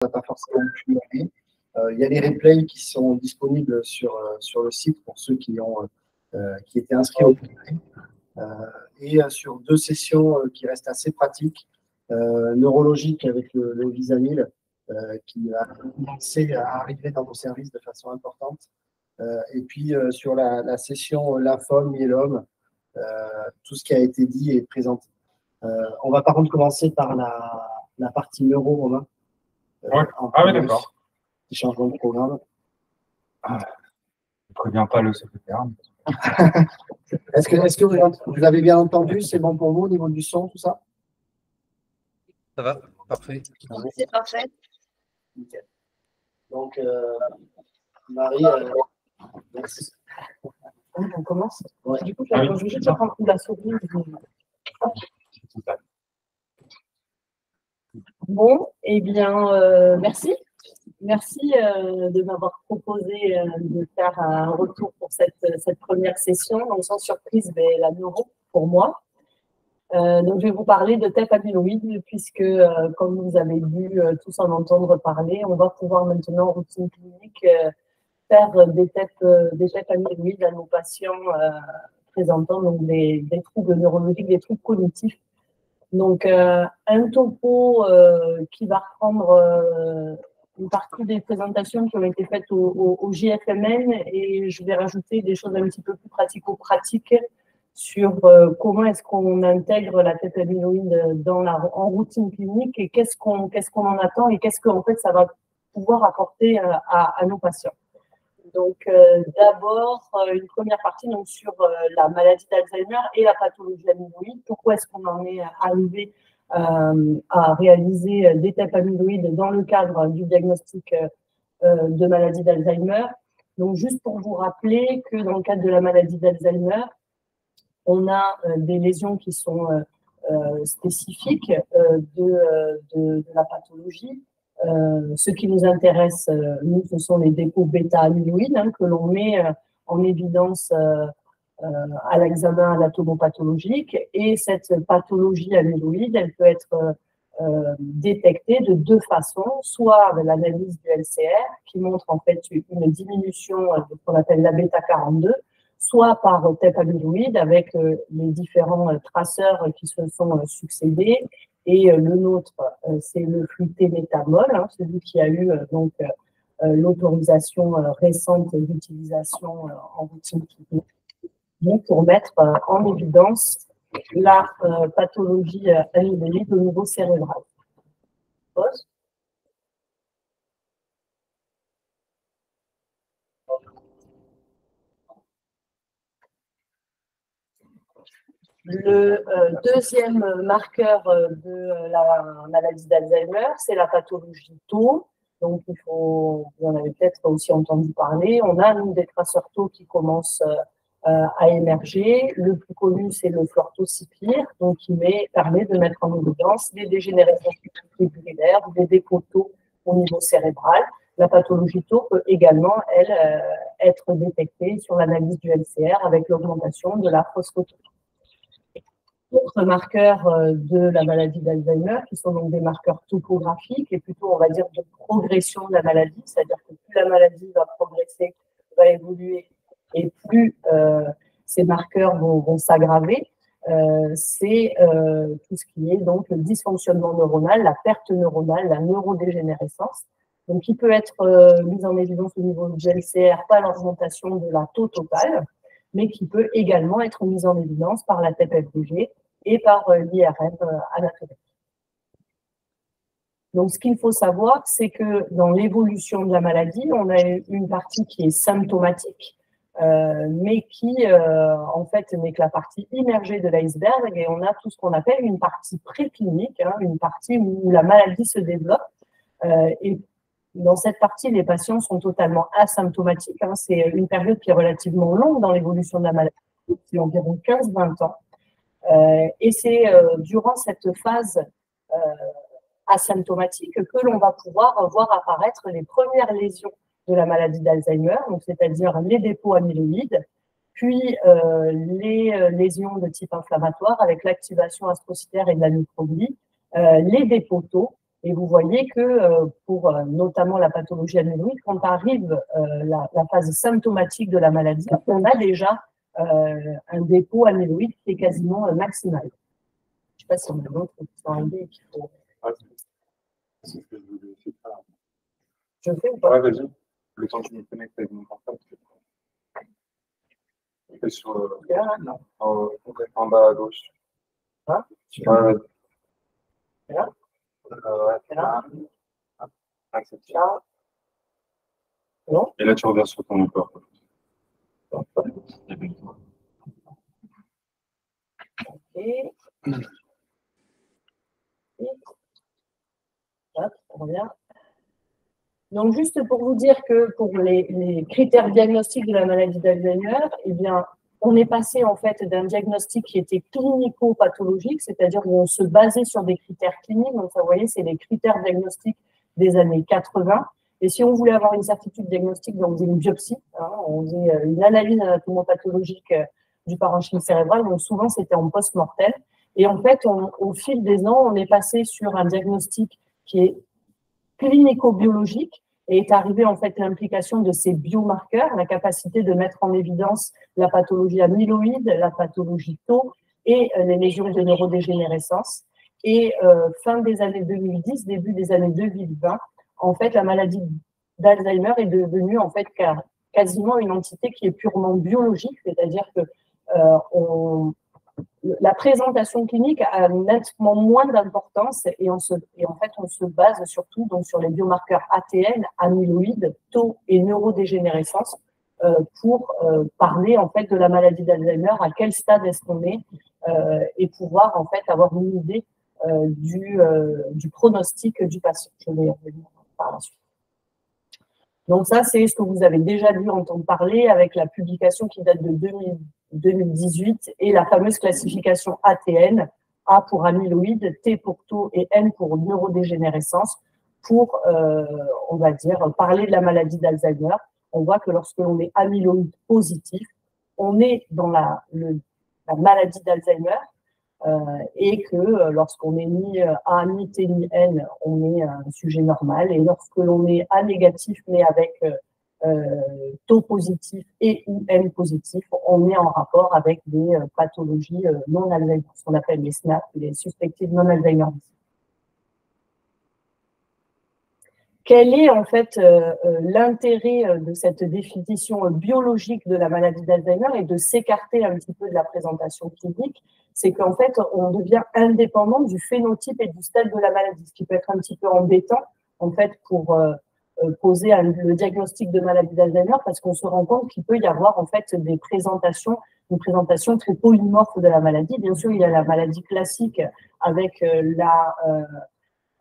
n'a pas forcément pu y aller. Il y a des replays qui sont disponibles sur le site pour ceux qui étaient inscrits au replay. Et sur 2 sessions qui restent assez pratiques, neurologiques avec le Visanil, qui a commencé à arriver dans nos services de façon importante. Et puis sur la session lymphome, myélome, tout ce qui a été dit est présenté. On va par contre commencer par la partie neuro, Romain. Oui, d'accord. Petit changement de programme. Je ne préviens pas le secrétaire. Est-ce que vous avez bien entendu? C'est bon pour vous au niveau du son, tout ça? Ça va, parfait. C'est parfait. Nickel. Donc, Marie, merci. On commence. Ouais. Du coup, je vais juste prendre la souris. Bon, eh bien, merci. Merci de m'avoir proposé de faire un retour pour cette première session. Donc, sans surprise, la neuro pour moi. Donc, je vais vous parler de TEP amyloïde puisque, comme vous avez dû tous en entendre parler, on va pouvoir maintenant en routine clinique faire des TEP amyloïdes à nos patients présentant donc, des troubles neurologiques, des troubles cognitifs. Donc, un topo qui va reprendre une partie des présentations qui ont été faites au JFMN et je vais rajouter des choses un petit peu plus pratico-pratiques sur comment est-ce qu'on intègre la TEP amyloïde en routine clinique et qu'est-ce qu'on en attend et qu'est-ce qu'en fait ça va pouvoir apporter à nos patients. Donc, d'abord, une première partie donc, sur la maladie d'Alzheimer et la pathologie amyloïde. Pourquoi est-ce qu'on en est arrivé à réaliser des TEP amyloïdes dans le cadre du diagnostic de maladie d'Alzheimer? Donc, juste pour vous rappeler que dans le cadre de la maladie d'Alzheimer, on a des lésions qui sont spécifiques de la pathologie. Ce qui nous intéresse, nous, ce sont les dépôts bêta-amyloïdes que l'on met en évidence à l'examen anatomopathologique. Et cette pathologie amyloïde, elle peut être détectée de 2 façons, soit avec l'analyse du LCR, qui montre en fait une diminution de ce qu'on appelle la bêta-42, soit par TEP amyloïde avec les différents traceurs qui se sont succédés. Et le nôtre, c'est le flutémétamol, celui qui a eu donc l'autorisation récente d'utilisation en routine clinique, donc pour mettre en évidence la pathologie amyloïde au niveau cérébral. Pause. Le deuxième marqueur de la maladie d'Alzheimer, c'est la pathologie tau. Donc, vous en avez peut-être aussi entendu parler. On a des traceurs tau qui commencent à émerger. Le plus connu, c'est le fluortocipir, donc qui permet de mettre en évidence des dégénérations fibrillulaires, des dépôts tau au niveau cérébral. La pathologie tau peut également, elle, être détectée sur l'analyse du LCR avec l'augmentation de la phosphotonie. D'autres marqueurs de la maladie d'Alzheimer, qui sont donc des marqueurs topographiques et plutôt, on va dire, de progression de la maladie, c'est-à-dire que plus la maladie va progresser, va évoluer, et plus ces marqueurs vont s'aggraver, c'est tout ce qui est donc le dysfonctionnement neuronal, la perte neuronale, la neurodégénérescence, donc qui peut être mise en évidence au niveau du LCR par l'augmentation de la tau totale, mais qui peut également être mise en évidence par la TEP-FDG et par l'IRM anatomique. Donc, ce qu'il faut savoir, c'est que dans l'évolution de la maladie, on a une partie qui est symptomatique, mais qui, en fait, n'est que la partie immergée de l'iceberg, et on a tout ce qu'on appelle une partie préclinique, une partie où la maladie se développe, et dans cette partie, les patients sont totalement asymptomatiques. C'est une période qui est relativement longue dans l'évolution de la maladie, c'est environ 15-20 ans. Et c'est durant cette phase asymptomatique que l'on va pouvoir voir apparaître les premières lésions de la maladie d'Alzheimer, c'est-à-dire les dépôts amyloïdes, puis les lésions de type inflammatoire avec l'activation astrocytaire et de la microglie, les dépôts tau, Et vous voyez que pour notamment la pathologie amyloïde, quand arrive la phase symptomatique de la maladie, on a déjà un dépôt amyloïde qui est quasiment maximal. Je ne sais pas si on a d'autres qui sont arrivés et qu'il faut… C'est ce que je voulais essayer de faire. Je fais ou pas? Ouais, vas-y. Le temps que je me connecte avec mon portable. Et sur Non. en bas à gauche. Hein? Ouais. Là. Ouais. Là. Accepte. Là. Non. Et là, tu reviens sur ton corps. Ok. Hop, on revient. Donc, juste pour vous dire que pour les critères diagnostiques de la maladie d'Alzheimer, eh bien, on est passé en fait d'un diagnostic qui était clinico-pathologique, c'est-à-dire où on se basait sur des critères cliniques. Donc, ça, vous voyez, c'est les critères diagnostiques des années 80. Et si on voulait avoir une certitude diagnostique, donc on faisait une biopsie, hein, on faisait une analyse anatomopathologique du parenchyme cérébral. Donc, souvent, c'était en post-mortem. Et en fait, au fil des ans, on est passé sur un diagnostic qui est clinico-biologique et est arrivé en fait l'implication de ces biomarqueurs, la capacité de mettre en évidence la pathologie amyloïde, la pathologie tau et les lésions de neurodégénérescence. Et fin des années 2010, début des années 2020, en fait, la maladie d'Alzheimer est devenue en fait quasiment une entité qui est purement biologique, c'est-à-dire que la présentation clinique a nettement moins d'importance et en fait, on se base surtout donc, sur les biomarqueurs ATN, amyloïde, tau et neurodégénérescence pour parler en fait de la maladie d'Alzheimer, à quel stade est-ce qu'on est et pouvoir en fait avoir une idée du pronostic du patient. Je vais y revenir par la suite. Donc ça, c'est ce que vous avez déjà dû entendre parler avec la publication qui date de 2018 et la fameuse classification ATN, A pour amyloïde, T pour tau et N pour neurodégénérescence, pour, on va dire, parler de la maladie d'Alzheimer. On voit que lorsque l'on est amyloïde positif, on est dans la maladie d'Alzheimer et que lorsqu'on est ni A, ni T, ni N, on est un sujet normal. Et lorsque l'on est A négatif, mais avec taux positif et ou N positif, on est en rapport avec des pathologies non Alzheimer, ce qu'on appelle les SNAP, les suspected non-Alzheimer. Quel est en fait l'intérêt de cette définition biologique de la maladie d'Alzheimer et de s'écarter un petit peu de la présentation clinique? C'est qu'en fait, on devient indépendant du phénotype et du stade de la maladie, ce qui peut être un petit peu embêtant en fait pour poser le diagnostic de maladie d'Alzheimer, parce qu'on se rend compte qu'il peut y avoir en fait une présentation très polymorphe de la maladie. Bien sûr, il y a la maladie classique avec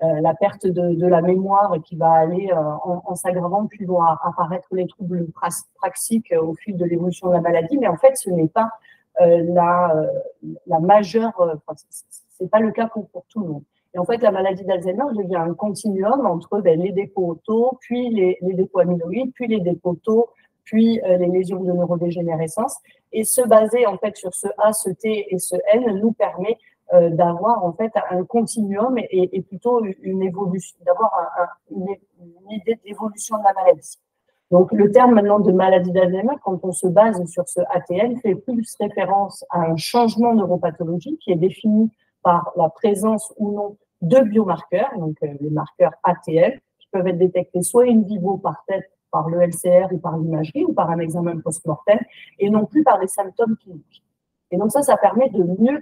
la perte de la mémoire qui va aller en s'aggravant, puis vont apparaître les troubles praxiques au fil de l'évolution de la maladie. Mais en fait, ce n'est pas la majeure, c'est pas le cas pour tout le monde. Et en fait, la maladie d'Alzheimer devient un continuum entre les dépôts tau, puis les dépôts amyloïdes, puis les dépôts tau, puis les lésions de neurodégénérescence. Et se baser en fait sur ce A, ce T et ce N nous permet d'avoir en fait un continuum et plutôt une évolution, d'avoir une idée d'évolution de la maladie. Donc, le terme maintenant de maladie d'Alzheimer, quand on se base sur ce ATN, fait plus référence à un changement neuropathologique qui est défini par la présence ou non de biomarqueurs, donc les marqueurs ATN, qui peuvent être détectés soit in vivo par tête, par le LCR ou par l'imagerie ou par un examen post-mortem, et non plus par les symptômes cliniques. Et donc ça permet de mieux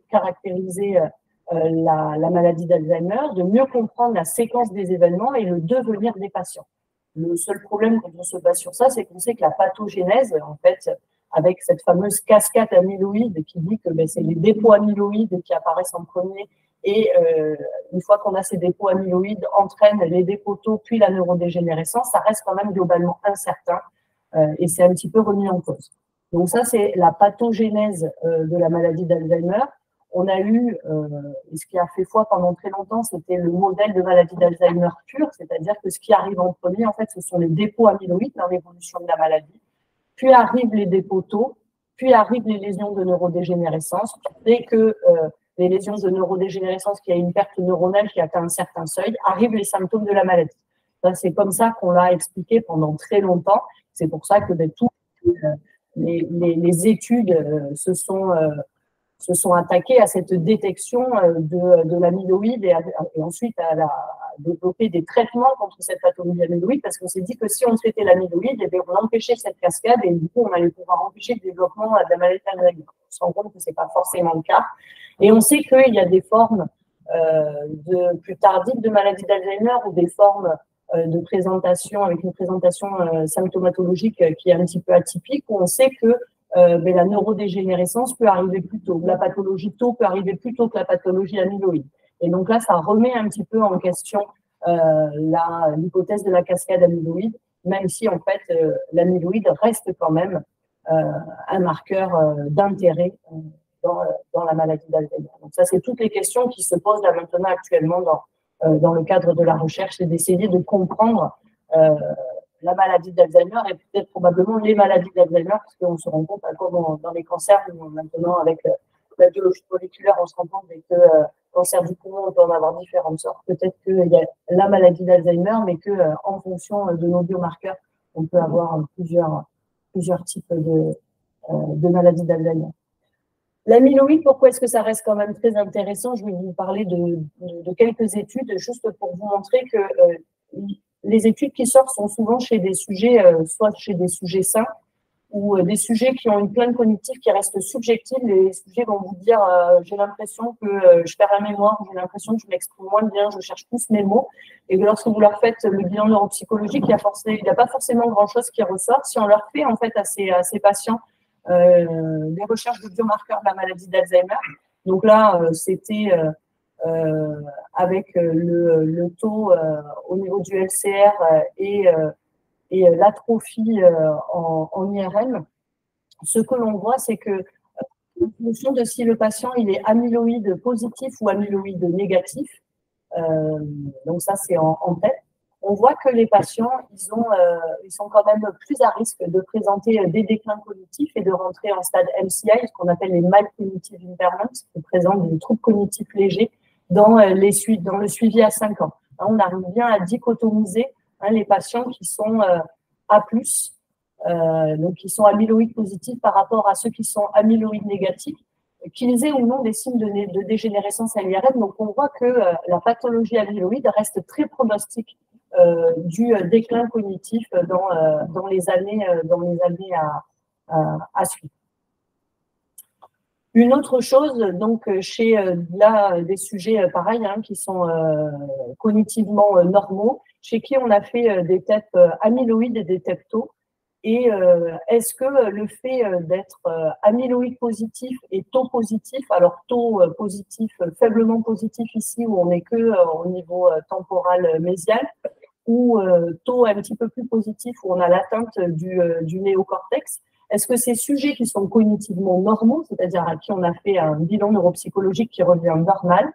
caractériser la maladie d'Alzheimer, de mieux comprendre la séquence des événements et le devenir des patients. Le seul problème quand on se base sur ça, c'est qu'on sait que la pathogénèse, en fait, avec cette fameuse cascade amyloïde qui dit que c'est les dépôts amyloïdes qui apparaissent en premier et une fois qu'on a ces dépôts amyloïdes, entraînent les dépôts tau puis la neurodégénérescence, ça reste quand même globalement incertain et c'est un petit peu remis en cause. Donc ça, c'est la pathogénèse de la maladie d'Alzheimer. On a eu, et ce qui a fait foi pendant très longtemps, c'était le modèle de maladie d'Alzheimer pure, c'est-à-dire que ce qui arrive en premier, en fait, ce sont les dépôts amyloïdes dans l'évolution de la maladie, puis arrivent les dépôts tau, puis arrivent les lésions de neurodégénérescence, et que les lésions de neurodégénérescence, qui a une perte neuronale qui atteint un certain seuil, arrivent les symptômes de la maladie. C'est comme ça qu'on l'a expliqué pendant très longtemps. C'est pour ça que tous les études se sont attaquées à cette détection de l'amyloïde et ensuite à développer des traitements contre cette pathologie amyloïde, parce qu'on s'est dit que si on traitait l'amyloïde, eh on empêchait cette cascade et du coup, on allait pouvoir empêcher le développement de la maladie d'Alzheimer. On se rend compte que ce n'est pas forcément le cas. Et on sait qu'il y a des formes plus tardives de maladie d'Alzheimer ou des formes de présentation avec une présentation symptomatologique qui est un petit peu atypique, où on sait que la neurodégénérescence peut arriver plus tôt, la pathologie tau peut arriver plus tôt que la pathologie amyloïde. Et donc là, ça remet un petit peu en question l'hypothèse de la cascade amyloïde, même si en fait l'amyloïde reste quand même un marqueur d'intérêt dans la maladie d'Alzheimer. Donc ça, c'est toutes les questions qui se posent là maintenant actuellement dans le cadre de la recherche, c'est d'essayer de comprendre la maladie d'Alzheimer et peut-être probablement les maladies d'Alzheimer, parce qu'on se rend compte, comme dans les cancers, maintenant avec la biologie moléculaire, on se rend compte que cancer du poumon, on peut en avoir différentes sortes. Peut-être qu'il y a la maladie d'Alzheimer, mais qu'en fonction de nos biomarqueurs, on peut avoir plusieurs types de maladies d'Alzheimer. L'amyloïde, pourquoi est-ce que ça reste quand même très intéressant? Je vais vous parler de quelques études, juste pour vous montrer que les études qui sortent sont souvent chez des sujets, soit chez des sujets sains, ou des sujets qui ont une plainte cognitive qui reste subjective. Les sujets vont vous dire j'ai l'impression que je perds la mémoire, j'ai l'impression que je m'exprime moins bien, je cherche plus mes mots. Et lorsque vous leur faites le bilan neuropsychologique, il n'y a pas forcément grand-chose qui ressort. Si on leur fait en fait à ces patients des recherches de biomarqueurs de la maladie d'Alzheimer, donc là c'était avec le taux au niveau du LCR et l'atrophie en IRM, ce que l'on voit, c'est que en fonction de si le patient il est amyloïde positif ou amyloïde négatif, donc ça c'est en tête, on voit que les patients, ils sont quand même plus à risque de présenter des déclins cognitifs et de rentrer en stade MCI, ce qu'on appelle les mild cognitive impairments, qui présentent des troubles cognitifs légers dans le suivi à 5 ans. On arrive bien à dichotomiser les patients qui sont A+, donc qui sont amyloïdes positifs par rapport à ceux qui sont amyloïdes négatifs, qu'ils aient ou non des signes de dégénérescence à l'IRM. Donc on voit que la pathologie amyloïde reste très pronostique du déclin cognitif dans les années à suivre. Une autre chose, donc chez des sujets pareils qui sont cognitivement normaux, chez qui on a fait des TEP amyloïdes et des TEP tau. Et est-ce que le fait d'être amyloïde positif et tau positif, alors tau positif, faiblement positif ici où on n'est que au niveau temporal mésial, ou taux un petit peu plus positif où on a l'atteinte du néocortex, est-ce que ces sujets qui sont cognitivement normaux, c'est-à-dire à qui on a fait un bilan neuropsychologique qui revient normal,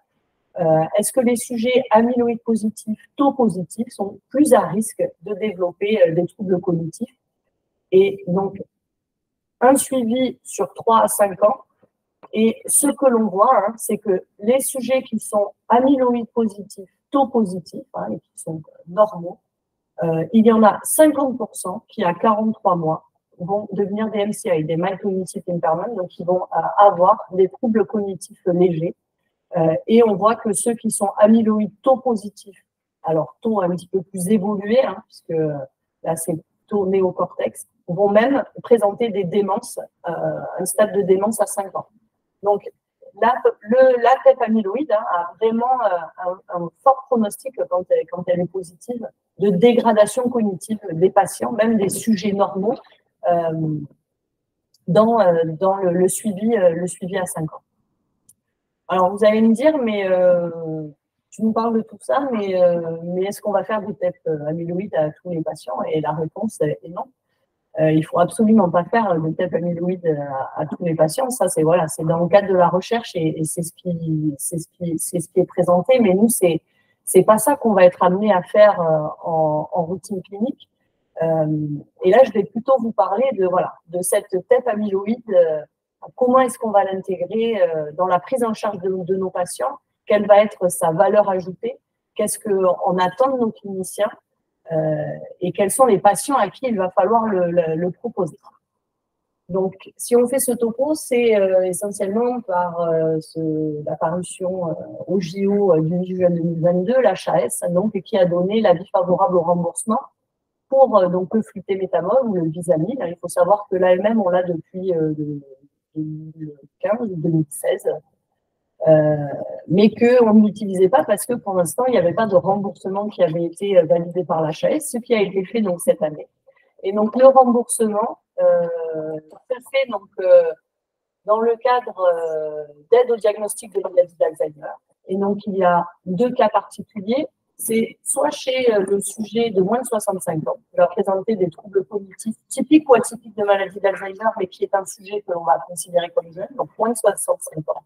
est-ce que les sujets amyloïdes positifs, tau positifs sont plus à risque de développer des troubles cognitifs? Et donc, un suivi sur 3 à 5 ans. Et ce que l'on voit, c'est que les sujets qui sont amyloïdes positifs, tau positifs, et qui sont normaux, il y en a 50% qui, à 43 mois, vont devenir des MCI, des mild cognitive impairment, donc qui vont avoir des troubles cognitifs légers. Et on voit que ceux qui sont amyloïdes tau positifs, alors tau un petit peu plus évolué, puisque là c'est tau néocortex, vont même présenter des démences, un stade de démence à 5 ans. Donc la TEP amyloïde a vraiment un fort pronostic quand elle est positive de dégradation cognitive des patients, même des sujets normaux, dans le suivi à 5 ans. Alors, vous allez me dire, mais tu nous parles de tout ça, mais est-ce qu'on va faire des TEP amyloïdes à tous les patients? Et la réponse est non. Il ne faut absolument pas faire des TEP amyloïdes à tous les patients. Ça, c'est dans le cadre de la recherche et c'est ce qui est présenté. Mais nous, c'est pas ça qu'on va être amené à faire en routine clinique. Et là, je vais plutôt vous parler de cette TEP amyloïde Comment est-ce qu'on va l'intégrer dans la prise en charge de nos patients? Quelle va être sa valeur ajoutée? Qu'est-ce qu'on attend de nos cliniciens? Et quels sont les patients à qui il va falloir le proposer? Donc, si on fait ce topo, c'est essentiellement par la parution au JO du 8 juin 2022, l'HAS, donc, qui a donné l'avis favorable au remboursement pour donc, le flupémétamol ou le Visamil. Il faut savoir que l'AMM, on l'a depuis 2015 ou 2016, mais qu'on ne l'utilisait pas parce que pour l'instant, il n'y avait pas de remboursement qui avait été validé par l'HAS, ce qui a été fait donc, cette année. Et donc, le remboursement se fait donc, dans le cadre d'aide au diagnostic de maladie d'Alzheimer. Et donc, il y a deux cas particuliers. C'est soit chez le sujet de moins de 65 ans, qui va présenter des troubles cognitifs typiques ou atypiques de maladie d'Alzheimer, mais qui est un sujet que l'on va considérer comme jeune, donc moins de 65 ans.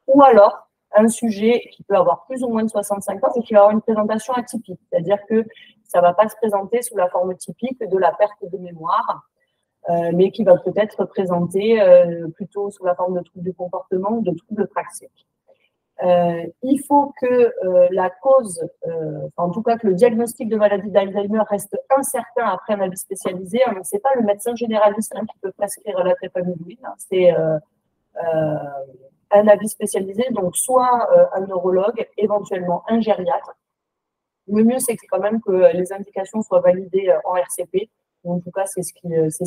Ou alors, un sujet qui peut avoir plus ou moins de 65 ans, mais qui va avoir une présentation atypique, c'est-à-dire que ça ne va pas se présenter sous la forme typique de la perte de mémoire, mais qui va peut-être présenter plutôt sous la forme de troubles du comportement ou de troubles praxiques. Il faut que la cause, en tout cas que le diagnostic de maladie d'Alzheimer reste incertain après un avis spécialisé. Alors, ce n'est pas le médecin généraliste qui peut prescrire la trépaniloïde, c'est un avis spécialisé, donc soit un neurologue, éventuellement un gériatre. Le mieux, c'est quand même que les indications soient validées en RCP. En tout cas, c'est ce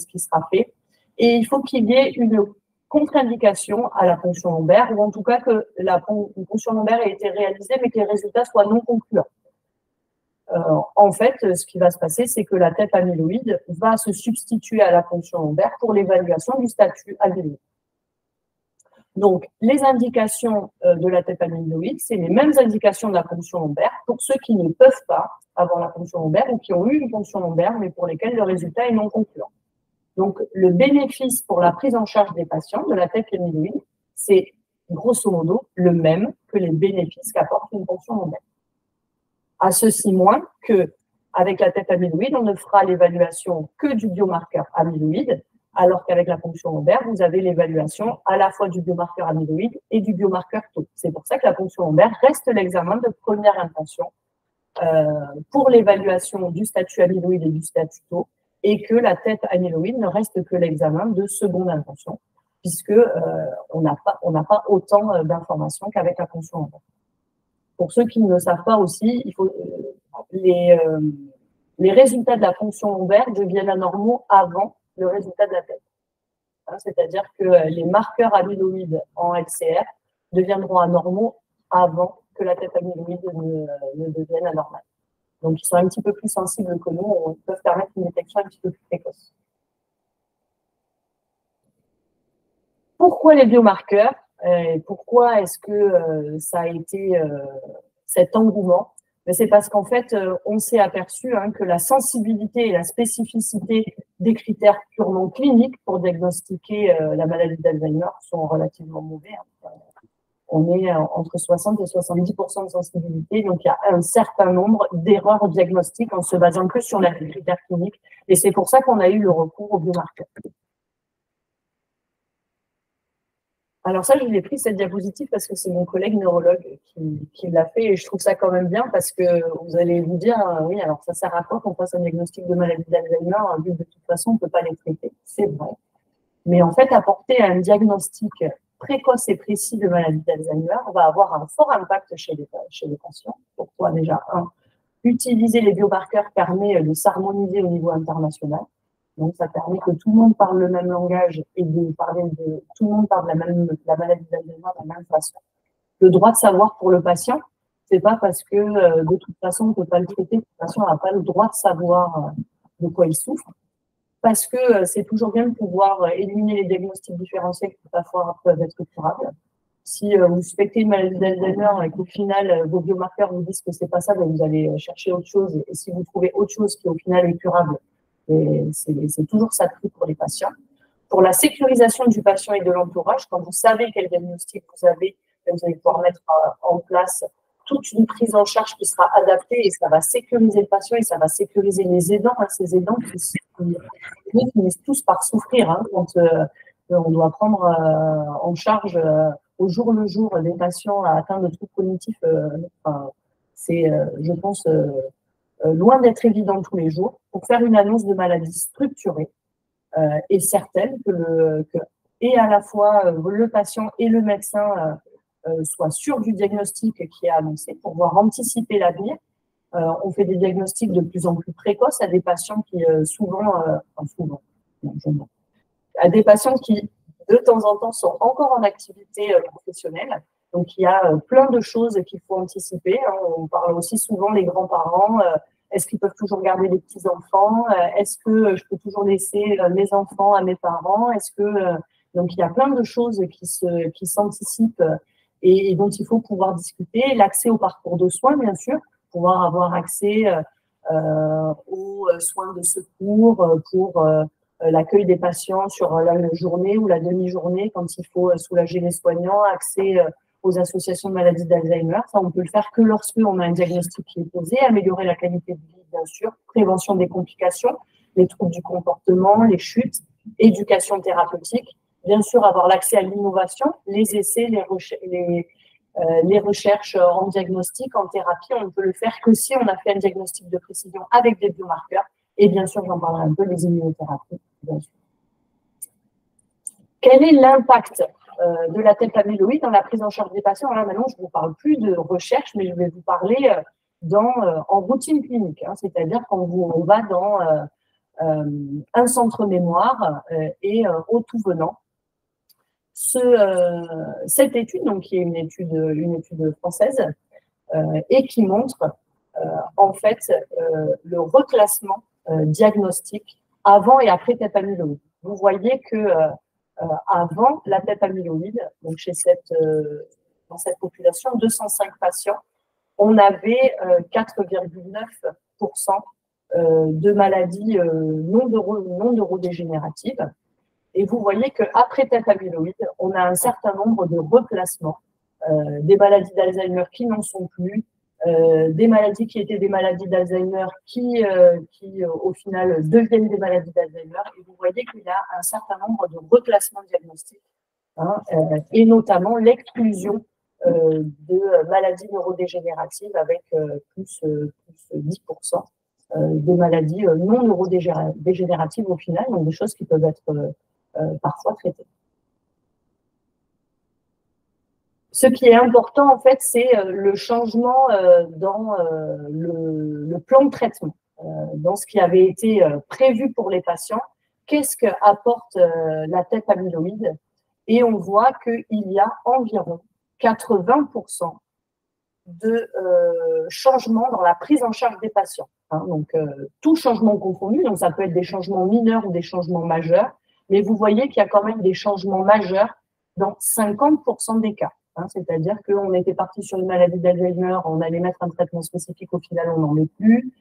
qui sera fait. Et il faut qu'il y ait une contre-indication à la ponction lombaire, ou en tout cas que la ponction lombaire ait été réalisée, mais que les résultats soient non concluants. En fait, ce qui va se passer, c'est que la tête amyloïde va se substituer à la ponction lombaire pour l'évaluation du statut amyloïde. Donc, les indications de la tête amyloïde, c'est les mêmes indications de la ponction lombaire pour ceux qui ne peuvent pas avoir la ponction lombaire ou qui ont eu une ponction lombaire, mais pour lesquels le résultat est non concluant. Donc, le bénéfice pour la prise en charge des patients de la tête amyloïde, c'est grosso modo le même que les bénéfices qu'apporte une ponction lombaire. À ceci moins qu'avec la tête amyloïde, on ne fera l'évaluation que du biomarqueur amyloïde, alors qu'avec la ponction lombaire, vous avez l'évaluation à la fois du biomarqueur amyloïde et du biomarqueur tau. C'est pour ça que la ponction lombaire reste l'examen de première intention pour l'évaluation du statut amyloïde et du statut tau, et que la tête amyloïde ne reste que l'examen de seconde intention, puisque on n'a pas autant d'informations qu'avec la ponction lombaire. Pour ceux qui ne le savent pas aussi, il faut les résultats de la ponction lombaire deviennent anormaux avant le résultat de la tête. C'est-à-dire que les marqueurs amyloïdes en LCR deviendront anormaux avant que la tête amyloïde ne devienne anormale. Donc, ils sont un petit peu plus sensibles que nous, ils peuvent permettre une détection un petit peu plus précoce. Pourquoi les biomarqueurs? Pourquoi est-ce que ça a été cet engouement? C'est parce qu'en fait, on s'est aperçu que la sensibilité et la spécificité des critères purement cliniques pour diagnostiquer la maladie d'Alzheimer sont relativement mauvais. On est entre 60 et 70% de sensibilité, donc il y a un certain nombre d'erreurs diagnostiques en se basant que sur les critères cliniques, et c'est pour ça qu'on a eu le recours aux biomarqueurs. Alors ça, je l'ai pris cette diapositive parce que c'est mon collègue neurologue qui l'a fait, et je trouve ça quand même bien parce que vous allez vous dire, oui, alors ça sert à quoi qu'on fasse un diagnostic de maladie d'Alzheimer, vu que de toute façon, on ne peut pas les traiter. C'est vrai. Mais en fait, apporter un diagnostic précoce et précis de maladie d'Alzheimer va avoir un fort impact chez les patients. Pourquoi déjà, utiliser les biomarqueurs permet de s'harmoniser au niveau international. Donc, ça permet que tout le monde parle le même langage et tout le monde parle la maladie d'Alzheimer de la même façon. Le droit de savoir pour le patient, c'est pas parce que de toute façon on ne peut pas le traiter, que le patient n'a pas le droit de savoir de quoi il souffre, parce que c'est toujours bien de pouvoir éliminer les diagnostics différentiels qui parfois peuvent être curables. Si vous suspectez une maladie d'Alzheimer et qu'au final vos biomarqueurs vous disent que c'est pas ça, ben vous allez chercher autre chose, et si vous trouvez autre chose qui au final est curable, c'est toujours ça de prix pour les patients. Pour la sécurisation du patient et de l'entourage, quand vous savez quel diagnostic vous avez pouvoir mettre en place toute une prise en charge qui sera adaptée, et ça va sécuriser le patient et ça va sécuriser les aidants, ces aidants qui finissent tous par souffrir quand On doit prendre en charge au jour le jour des patients atteints de troubles cognitifs. C'est, je pense, loin d'être évident tous les jours. Pour faire une annonce de maladie structurée et certaine que et à la fois le patient et le médecin soient sûrs du diagnostic qui est annoncé pour pouvoir anticiper l'avenir. On fait des diagnostics de plus en plus précoces à des patients qui à des patients qui de temps en temps sont encore en activité professionnelle. Donc il y a plein de choses qu'il faut anticiper. On parle aussi souvent des grands-parents. Est-ce qu'ils peuvent toujours garder les petits-enfants? Est-ce que je peux toujours laisser mes enfants à mes parents? Donc il y a plein de choses qui s'anticipent et dont il faut pouvoir discuter. L'accès au parcours de soins, bien sûr, pouvoir avoir accès aux soins de secours pour l'accueil des patients sur la journée ou la demi-journée quand il faut soulager les soignants, accès aux associations de maladies d'Alzheimer. Ça, on peut le faire que lorsqu'on a un diagnostic qui est posé, améliorer la qualité de vie, bien sûr, prévention des complications, les troubles du comportement, les chutes, éducation thérapeutique, bien sûr avoir l'accès à l'innovation, les essais, les recherches en diagnostic, en thérapie. On ne peut le faire que si on a fait un diagnostic de précision avec des biomarqueurs. Et bien sûr, j'en parlerai un peu, les immunothérapies, bien sûr. Quel est l'impact de la tête amyloïde dans la prise en charge des patients? Là, maintenant, je ne vous parle plus de recherche, mais je vais vous parler en routine clinique. C'est-à-dire quand on va dans un centre mémoire et au tout venant. Cette étude, donc, qui est une étude française, et qui montre en fait le reclassement diagnostique avant et après tête amyloïde. Vous voyez que avant la tête amyloïde, donc dans cette population, 205 patients, on avait 4,9% de maladies non neurodégénératives. Et vous voyez qu'après tête amyloïde, on a un certain nombre de reclassements, des maladies d'Alzheimer qui n'en sont plus, des maladies qui étaient des maladies d'Alzheimer qui au final deviennent des maladies d'Alzheimer. Et vous voyez qu'il y a un certain nombre de reclassements diagnostiques, et notamment l'exclusion de maladies neurodégénératives avec plus 10% de maladies non neurodégénératives au final, donc des choses qui peuvent être parfois traitées. Ce qui est important, en fait, c'est le changement dans le plan de traitement, dans ce qui avait été prévu pour les patients. Qu'est-ce qu'apporte la tête amyloïde? Et on voit qu'il y a environ 80% de changements dans la prise en charge des patients. Donc, tout changement confondu, donc ça peut être des changements mineurs ou des changements majeurs, mais vous voyez qu'il y a quand même des changements majeurs dans 50% des cas. C'est-à-dire qu'on était parti sur une maladie d'Alzheimer, on allait mettre un traitement spécifique, au final, on n'en met plus.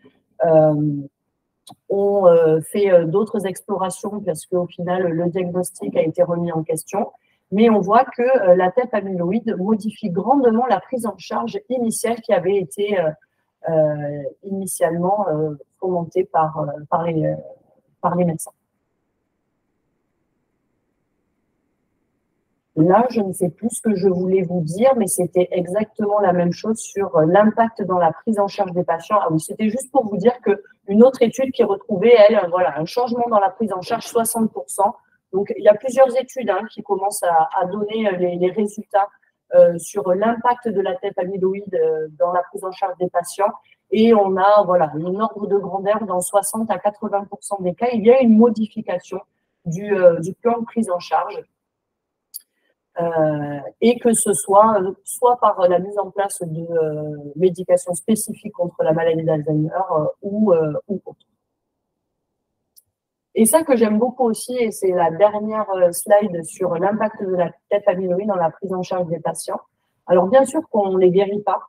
On fait d'autres explorations parce qu'au final, le diagnostic a été remis en question. Mais on voit que la tête amyloïde modifie grandement la prise en charge initiale qui avait été initialement fomentée par les médecins. Là, je ne sais plus ce que je voulais vous dire, mais c'était exactement la même chose sur l'impact dans la prise en charge des patients. Ah oui, c'était juste pour vous dire qu'une autre étude qui retrouvait, elle, voilà, un changement dans la prise en charge, 60%. Donc, il y a plusieurs études qui commencent à donner les résultats sur l'impact de la tête amyloïde dans la prise en charge des patients. Et on a, voilà, un ordre de grandeur dans 60 à 80% des cas. Il y a une modification du plan de prise en charge. Et que ce soit par la mise en place de médications spécifiques contre la maladie d'Alzheimer ou autre. Et ça que j'aime beaucoup aussi, et c'est la dernière slide sur l'impact de la tête amyloïde dans la prise en charge des patients. Alors bien sûr qu'on ne les guérit pas,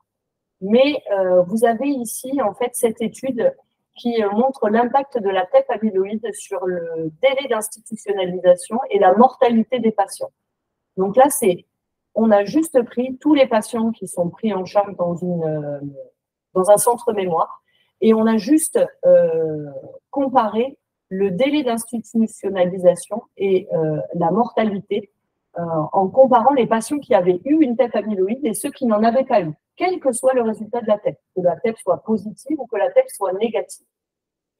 mais vous avez ici en fait cette étude qui montre l'impact de la tête amyloïde sur le délai d'institutionnalisation et la mortalité des patients. Donc là, on a juste pris tous les patients qui sont pris en charge dans un centre mémoire et on a juste comparé le délai d'institutionnalisation et la mortalité en comparant les patients qui avaient eu une TEP amyloïde et ceux qui n'en avaient pas eu, quel que soit le résultat de la TEP, que la TEP soit positive ou que la TEP soit négative.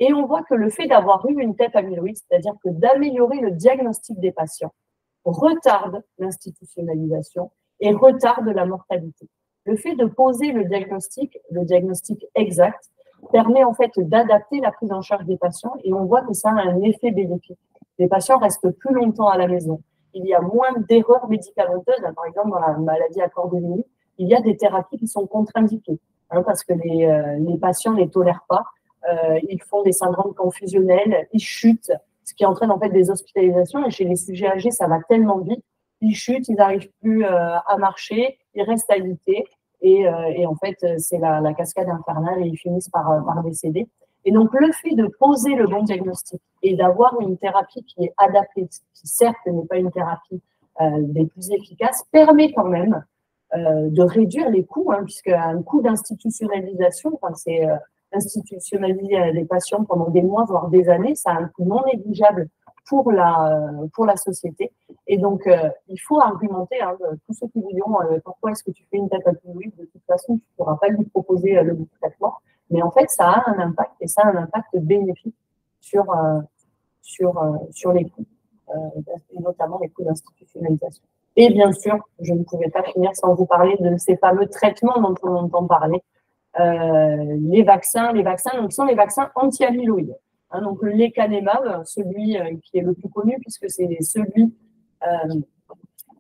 Et on voit que le fait d'avoir eu une TEP amyloïde, c'est-à-dire que d'améliorer le diagnostic des patients, retarde l'institutionnalisation et retarde la mortalité. Le fait de poser le diagnostic exact, permet en fait d'adapter la prise en charge des patients et on voit que ça a un effet bénéfique. Les patients restent plus longtemps à la maison. Il y a moins d'erreurs médicamenteuses. Par exemple, dans la maladie à Cordélie, il y a des thérapies qui sont contre-indiquées parce que les patients ne les tolèrent pas. Ils font des syndromes confusionnels, ils chutent, ce qui entraîne en fait des hospitalisations. Et chez les sujets âgés, ça va tellement vite. Ils chutent, ils n'arrivent plus à marcher, ils restent alités. Et en fait, c'est la cascade infernale et ils finissent par décéder. Et donc, le fait de poser le bon diagnostic et d'avoir une thérapie qui est adaptée, qui certes n'est pas une thérapie des plus efficaces, permet quand même de réduire les coûts, puisque un coût d'institutionnalisation, c'est institutionnaliser les patients pendant des mois, voire des années, ça a un coût non négligeable pour la société. Et donc, il faut argumenter, tous ceux qui vous diront pourquoi est-ce que tu fais une TEP amyloïde, de toute façon, tu ne pourras pas lui proposer le bon traitement. Mais en fait, ça a un impact et ça a un impact bénéfique sur les coûts, et notamment les coûts d'institutionnalisation. Et bien sûr, je ne pouvais pas finir sans vous parler de ces fameux traitements dont on entend parler. Les vaccins, donc, sont les vaccins anti-amyloïdes. Donc, le lecanemab, celui qui est le plus connu, puisque c'est celui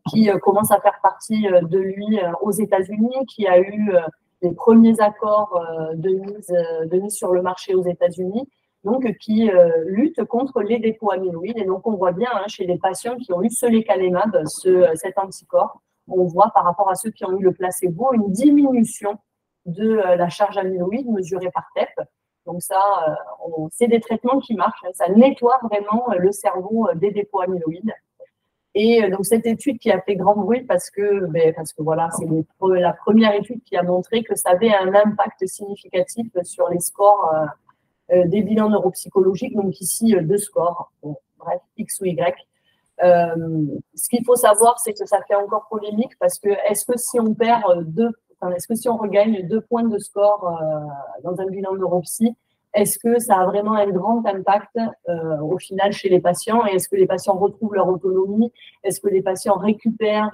qui commence à faire partie de lui aux États-Unis, qui a eu les premiers accords de mise sur le marché aux États-Unis, donc qui lutte contre les dépôts amyloïdes. Et donc, on voit bien chez les patients qui ont eu ce lecanemab, cet anticorps, on voit par rapport à ceux qui ont eu le placebo une diminution de la charge amyloïde mesurée par TEP. Donc ça, c'est des traitements qui marchent, ça nettoie vraiment le cerveau des dépôts amyloïdes. Et donc cette étude qui a fait grand bruit parce que voilà, c'est la première étude qui a montré que ça avait un impact significatif sur les scores des bilans neuropsychologiques, donc ici 2 scores, bref, X ou Y. Ce qu'il faut savoir, c'est que ça fait encore polémique parce que est-ce que si on perd est-ce que si on regagne 2 points de score dans un bilan neuropsy, est-ce que ça a vraiment un grand impact au final chez les patients? Et est-ce que les patients retrouvent leur autonomie? Est-ce que les patients récupèrent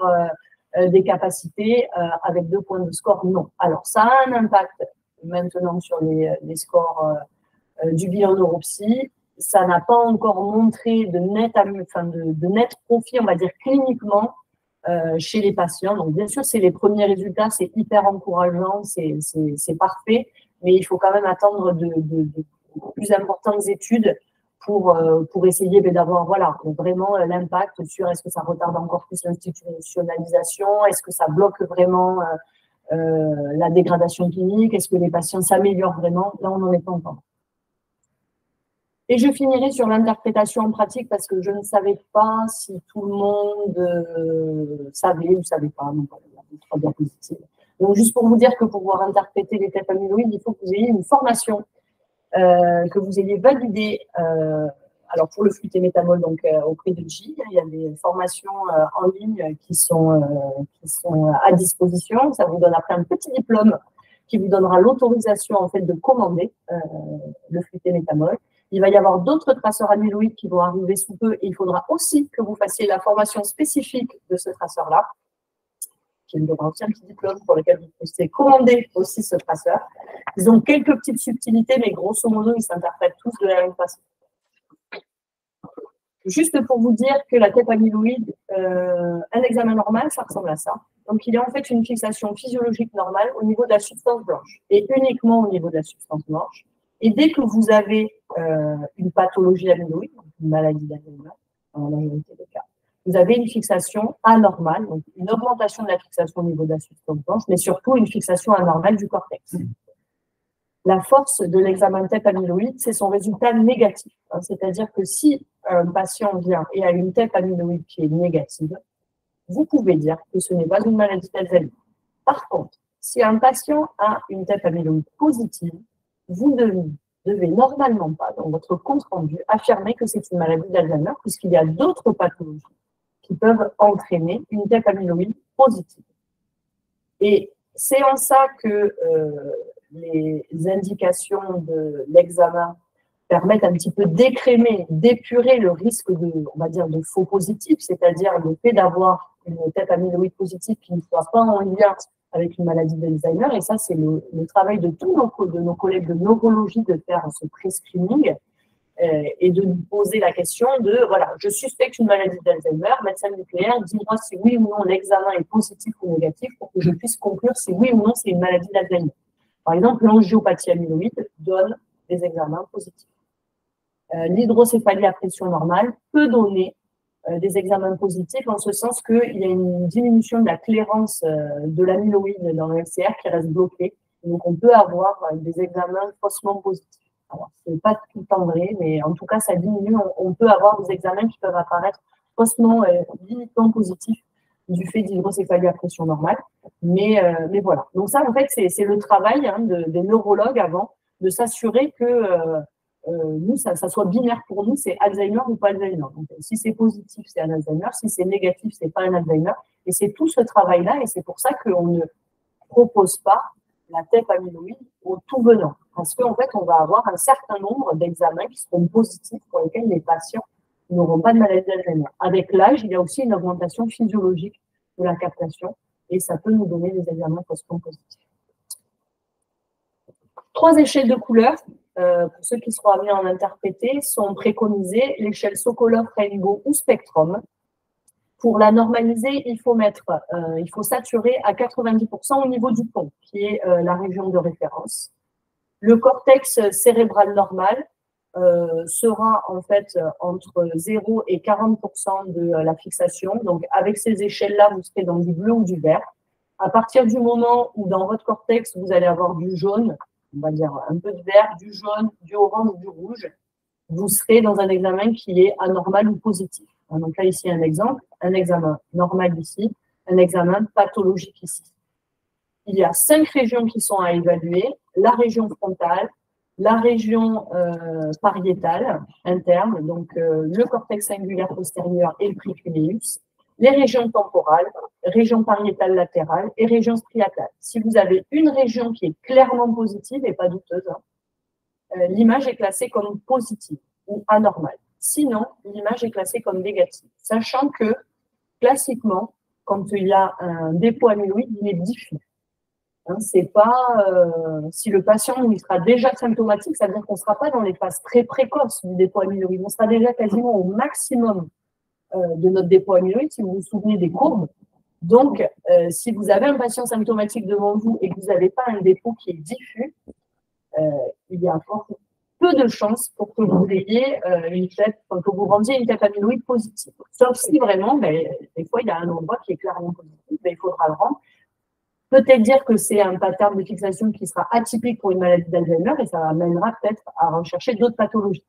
des capacités avec 2 points de score? Non. Alors, ça a un impact maintenant sur les scores du bilan neuropsy. Ça n'a pas encore montré de net profit, on va dire cliniquement, chez les patients. Donc, bien sûr, c'est les premiers résultats, c'est hyper encourageant, c'est parfait, mais il faut quand même attendre de plus importantes études pour essayer d'avoir vraiment l'impact sur est-ce que ça retarde encore plus l'institutionnalisation, est-ce que ça bloque vraiment la dégradation clinique, est-ce que les patients s'améliorent vraiment? Là, on n'en est pas encore. Et je finirai sur l'interprétation en pratique parce que je ne savais pas si tout le monde savait ou ne savait pas. Donc, trois diapositives. Donc, juste pour vous dire que pour pouvoir interpréter les TEP amyloïdes, il faut que vous ayez une formation, que vous ayez validée. Alors, pour le flûté-métamol, donc auprès de J, il y a des formations en ligne qui sont à disposition. Ça vous donne après un petit diplôme qui vous donnera l'autorisation en fait de commander le flûté-métamol. Il va y avoir d'autres traceurs amyloïdes qui vont arriver sous peu et il faudra aussi que vous fassiez la formation spécifique de ce traceur-là, qui vous donnera aussi un petit diplôme pour lequel vous pouvez commander aussi ce traceur. Ils ont quelques petites subtilités, mais grosso modo, ils s'interprètent tous de la même façon. Juste pour vous dire que la TEP amyloïde, un examen normal, ça ressemble à ça. Donc, il y a en fait une fixation physiologique normale au niveau de la substance blanche et uniquement au niveau de la substance blanche. Et dès que vous avez une pathologie amyloïde, une maladie d'amyloïde, dans la majorité des cas, vous avez une fixation anormale, donc une augmentation de la fixation au niveau de la substance blanche, mais surtout une fixation anormale du cortex. La force de l'examen TEP amyloïde, c'est son résultat négatif. C'est-à-dire que si un patient vient et a une TEP amyloïde qui est négative, vous pouvez dire que ce n'est pas une maladie d'Alzheimer. Par contre, si un patient a une TEP amyloïde positive, vous devez devez normalement pas, dans votre compte rendu, affirmer que c'est une maladie d'Alzheimer, puisqu'il y a d'autres pathologies qui peuvent entraîner une tête amyloïde positive. Et c'est en ça que les indications de l'examen permettent un petit peu d'écrémer, d'épurer le risque de, on va dire, de faux positif, c'est-à-dire le fait d'avoir une tête amyloïde positive qui ne soit pas en lien avec une maladie d'Alzheimer. Et ça, c'est le travail de tous nos collègues de neurologie de faire ce pre-screening et de nous poser la question de, voilà, je suspecte une maladie d'Alzheimer, médecin nucléaire, dis-moi si oui ou non l'examen est positif ou négatif pour que je puisse conclure si oui ou non c'est une maladie d'Alzheimer. Par exemple, l'angiopathie amyloïde donne des examens positifs. L'hydrocéphalie à pression normale peut donner des examens positifs en ce sens qu'il y a une diminution de la clairance de l'amyloïde dans le LCR qui reste bloquée. Donc, on peut avoir des examens faussement positifs. Alors, ce n'est pas tout le temps vrai, mais en tout cas, ça diminue. On peut avoir des examens qui peuvent apparaître faussement, limitement positifs du fait d'hydrocéphalie à pression normale. Mais voilà. Donc ça, en fait, c'est le travail des neurologues avant de s'assurer que nous, ça soit binaire pour nous, c'est Alzheimer ou pas Alzheimer. Donc, si c'est positif, c'est un Alzheimer. Si c'est négatif, c'est pas un Alzheimer. Et c'est tout ce travail-là, et c'est pour ça qu'on ne propose pas la tête amyloïde au tout venant. Parce qu'en fait, on va avoir un certain nombre d'examens qui seront positifs pour lesquels les patients n'auront pas de maladie d'Alzheimer. Avec l'âge, il y a aussi une augmentation physiologique de la captation, et ça peut nous donner des examens faussement positifs. 3 échelles de couleurs. Pour ceux qui seront amenés à en interpréter, sont préconisées l'échelle Sokolov, Rainbow ou Spectrum. Pour la normaliser, il faut saturer à 90% au niveau du pont, qui est la région de référence. Le cortex cérébral normal sera en fait entre 0 et 40% de la fixation. Donc, avec ces échelles-là, vous serez dans du bleu ou du vert. À partir du moment où dans votre cortex, vous allez avoir du jaune, on va dire un peu de vert, du jaune, du orange ou du rouge, vous serez dans un examen qui est anormal ou positif. Donc là, ici, un exemple, un examen normal ici, un examen pathologique ici. Il y a 5 régions qui sont à évaluer, la région frontale, la région pariétale interne, donc le cortex cingulaire postérieur et le précuneus, les régions temporales, région pariétale latérale et région striatale. Si vous avez une région qui est clairement positive et pas douteuse, l'image est classée comme positive ou anormale. Sinon, l'image est classée comme négative, sachant que, classiquement, quand il y a un dépôt amyloïde, il est diffus. C'est pas, si le patient il sera déjà symptomatique, ça veut dire qu'on ne sera pas dans les phases très précoces du dépôt amyloïde, on sera déjà quasiment au maximum de notre dépôt amyloïde, si vous vous souvenez des courbes. Donc, si vous avez un patient symptomatique devant vous et que vous n'avez pas un dépôt qui est diffus, il y a peu de chances pour que vous ayez que vous rendiez une tête amyloïde positive. Sauf si vraiment, des fois, il y a un endroit qui est clairement positif, il faudra le rendre. Peut-être dire que c'est un pattern de fixation qui sera atypique pour une maladie d'Alzheimer et ça amènera peut-être à rechercher d'autres pathologies.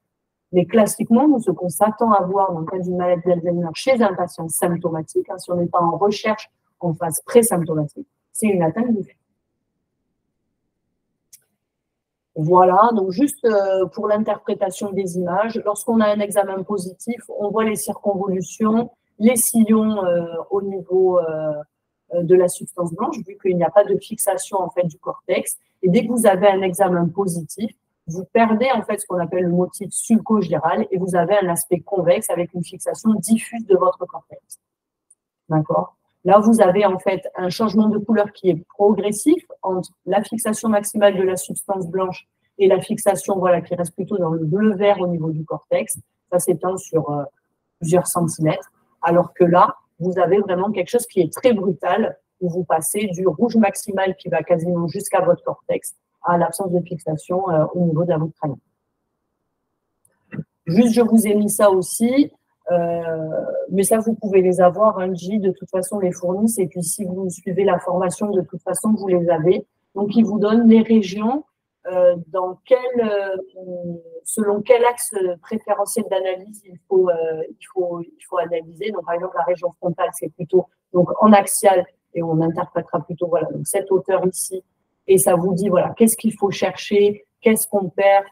Mais classiquement, nous, ce qu'on s'attend à voir dans le cas d'une maladie d'Alzheimer chez un patient symptomatique, si on n'est pas en recherche en phase pré-symptomatique, c'est une atteinte diffuse. Voilà, donc juste pour l'interprétation des images, lorsqu'on a un examen positif, on voit les circonvolutions, les sillons au niveau de la substance blanche, vu qu'il n'y a pas de fixation en fait du cortex. Et dès que vous avez un examen positif, vous perdez en fait ce qu'on appelle le motif sulco-giral et vous avez un aspect convexe avec une fixation diffuse de votre cortex. D'accord ? Là, vous avez en fait un changement de couleur qui est progressif entre la fixation maximale de la substance blanche et la fixation qui reste plutôt dans le bleu-vert au niveau du cortex. Ça s'étend sur plusieurs centimètres. Alors que là, vous avez vraiment quelque chose qui est très brutal, où vous passez du rouge maximal qui va quasiment jusqu'à votre cortex à l'absence de fixation au niveau de la voûte crânienne. Juste, je vous ai mis ça aussi, mais ça, vous pouvez les avoir. J, de toute façon, les fournissent, et puis si vous suivez la formation, de toute façon, vous les avez. Donc, ils vous donnent les régions selon quel axe préférentiel d'analyse il faut analyser. Donc, par exemple, la région frontale, c'est plutôt donc, en axial, et on interprétera plutôt donc, cette hauteur ici, et ça vous dit, qu'est-ce qu'il faut chercher qu'est-ce qu'on perd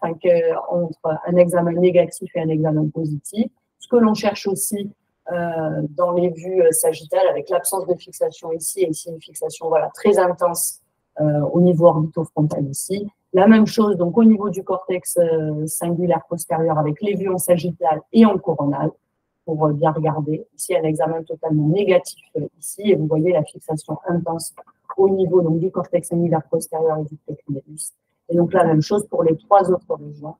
entre un examen négatif et un examen positif. Ce que l'on cherche aussi dans les vues sagittales, avec l'absence de fixation ici, et ici une fixation très intense au niveau orbitofrontal ici. La même chose donc au niveau du cortex singulaire postérieur avec les vues en sagittal et en coronal, pour bien regarder. Ici, un examen totalement négatif ici, et vous voyez la fixation intense au niveau donc, du cortex singulaire postérieur et du précumélus. Et donc la même chose pour les 3 autres régions.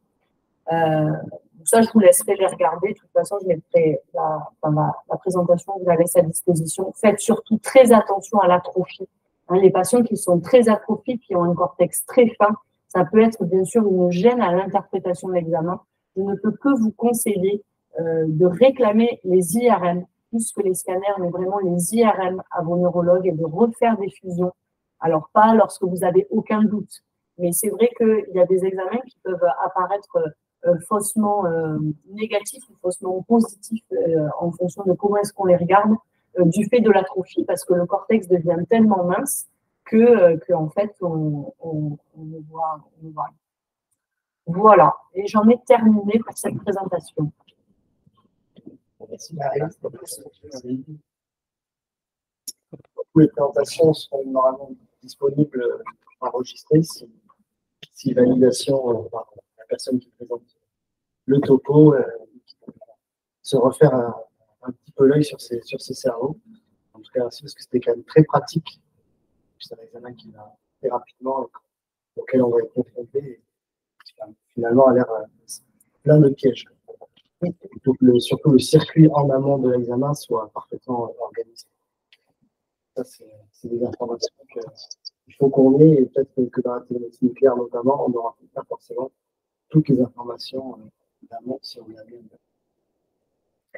Donc ça, je vous laisserai les regarder. De toute façon, je mettrai la présentation, vous la laisse à disposition. Faites surtout très attention à l'atrophie. Les patients qui sont très atrophiques, qui ont un cortex très fin, ça peut être bien sûr une gêne à l'interprétation de l'examen. Je ne peux que vous conseiller de réclamer les IRM, plus que les scanners, mais vraiment les IRM à vos neurologues et de refaire des fusions. Alors, pas lorsque vous n'avez aucun doute, mais c'est vrai qu'il y a des examens qui peuvent apparaître faussement négatifs ou faussement positifs en fonction de comment est-ce qu'on les regarde, du fait de l'atrophie, parce que le cortex devient tellement mince que en fait, on voit. Voilà, et j'en ai terminé pour cette présentation. Merci Marie. Toutes les présentations seront normalement disponibles enregistrées si validation par la personne qui présente le topo se refaire un petit peu l'œil sur ses cerveaux. En tout cas, merci parce que c'était quand même très pratique. C'est un examen qui va très rapidement, auquel on va être confronté et qui finalement a l'air plein de pièges. Surtout le circuit en amont de l'examen soit parfaitement organisé. Ça, c'est des informations qu'il faut qu'on ait, et peut-être que dans la télémédecine nucléaire notamment, on n'aura pas forcément toutes les informations d'amont si on a bien.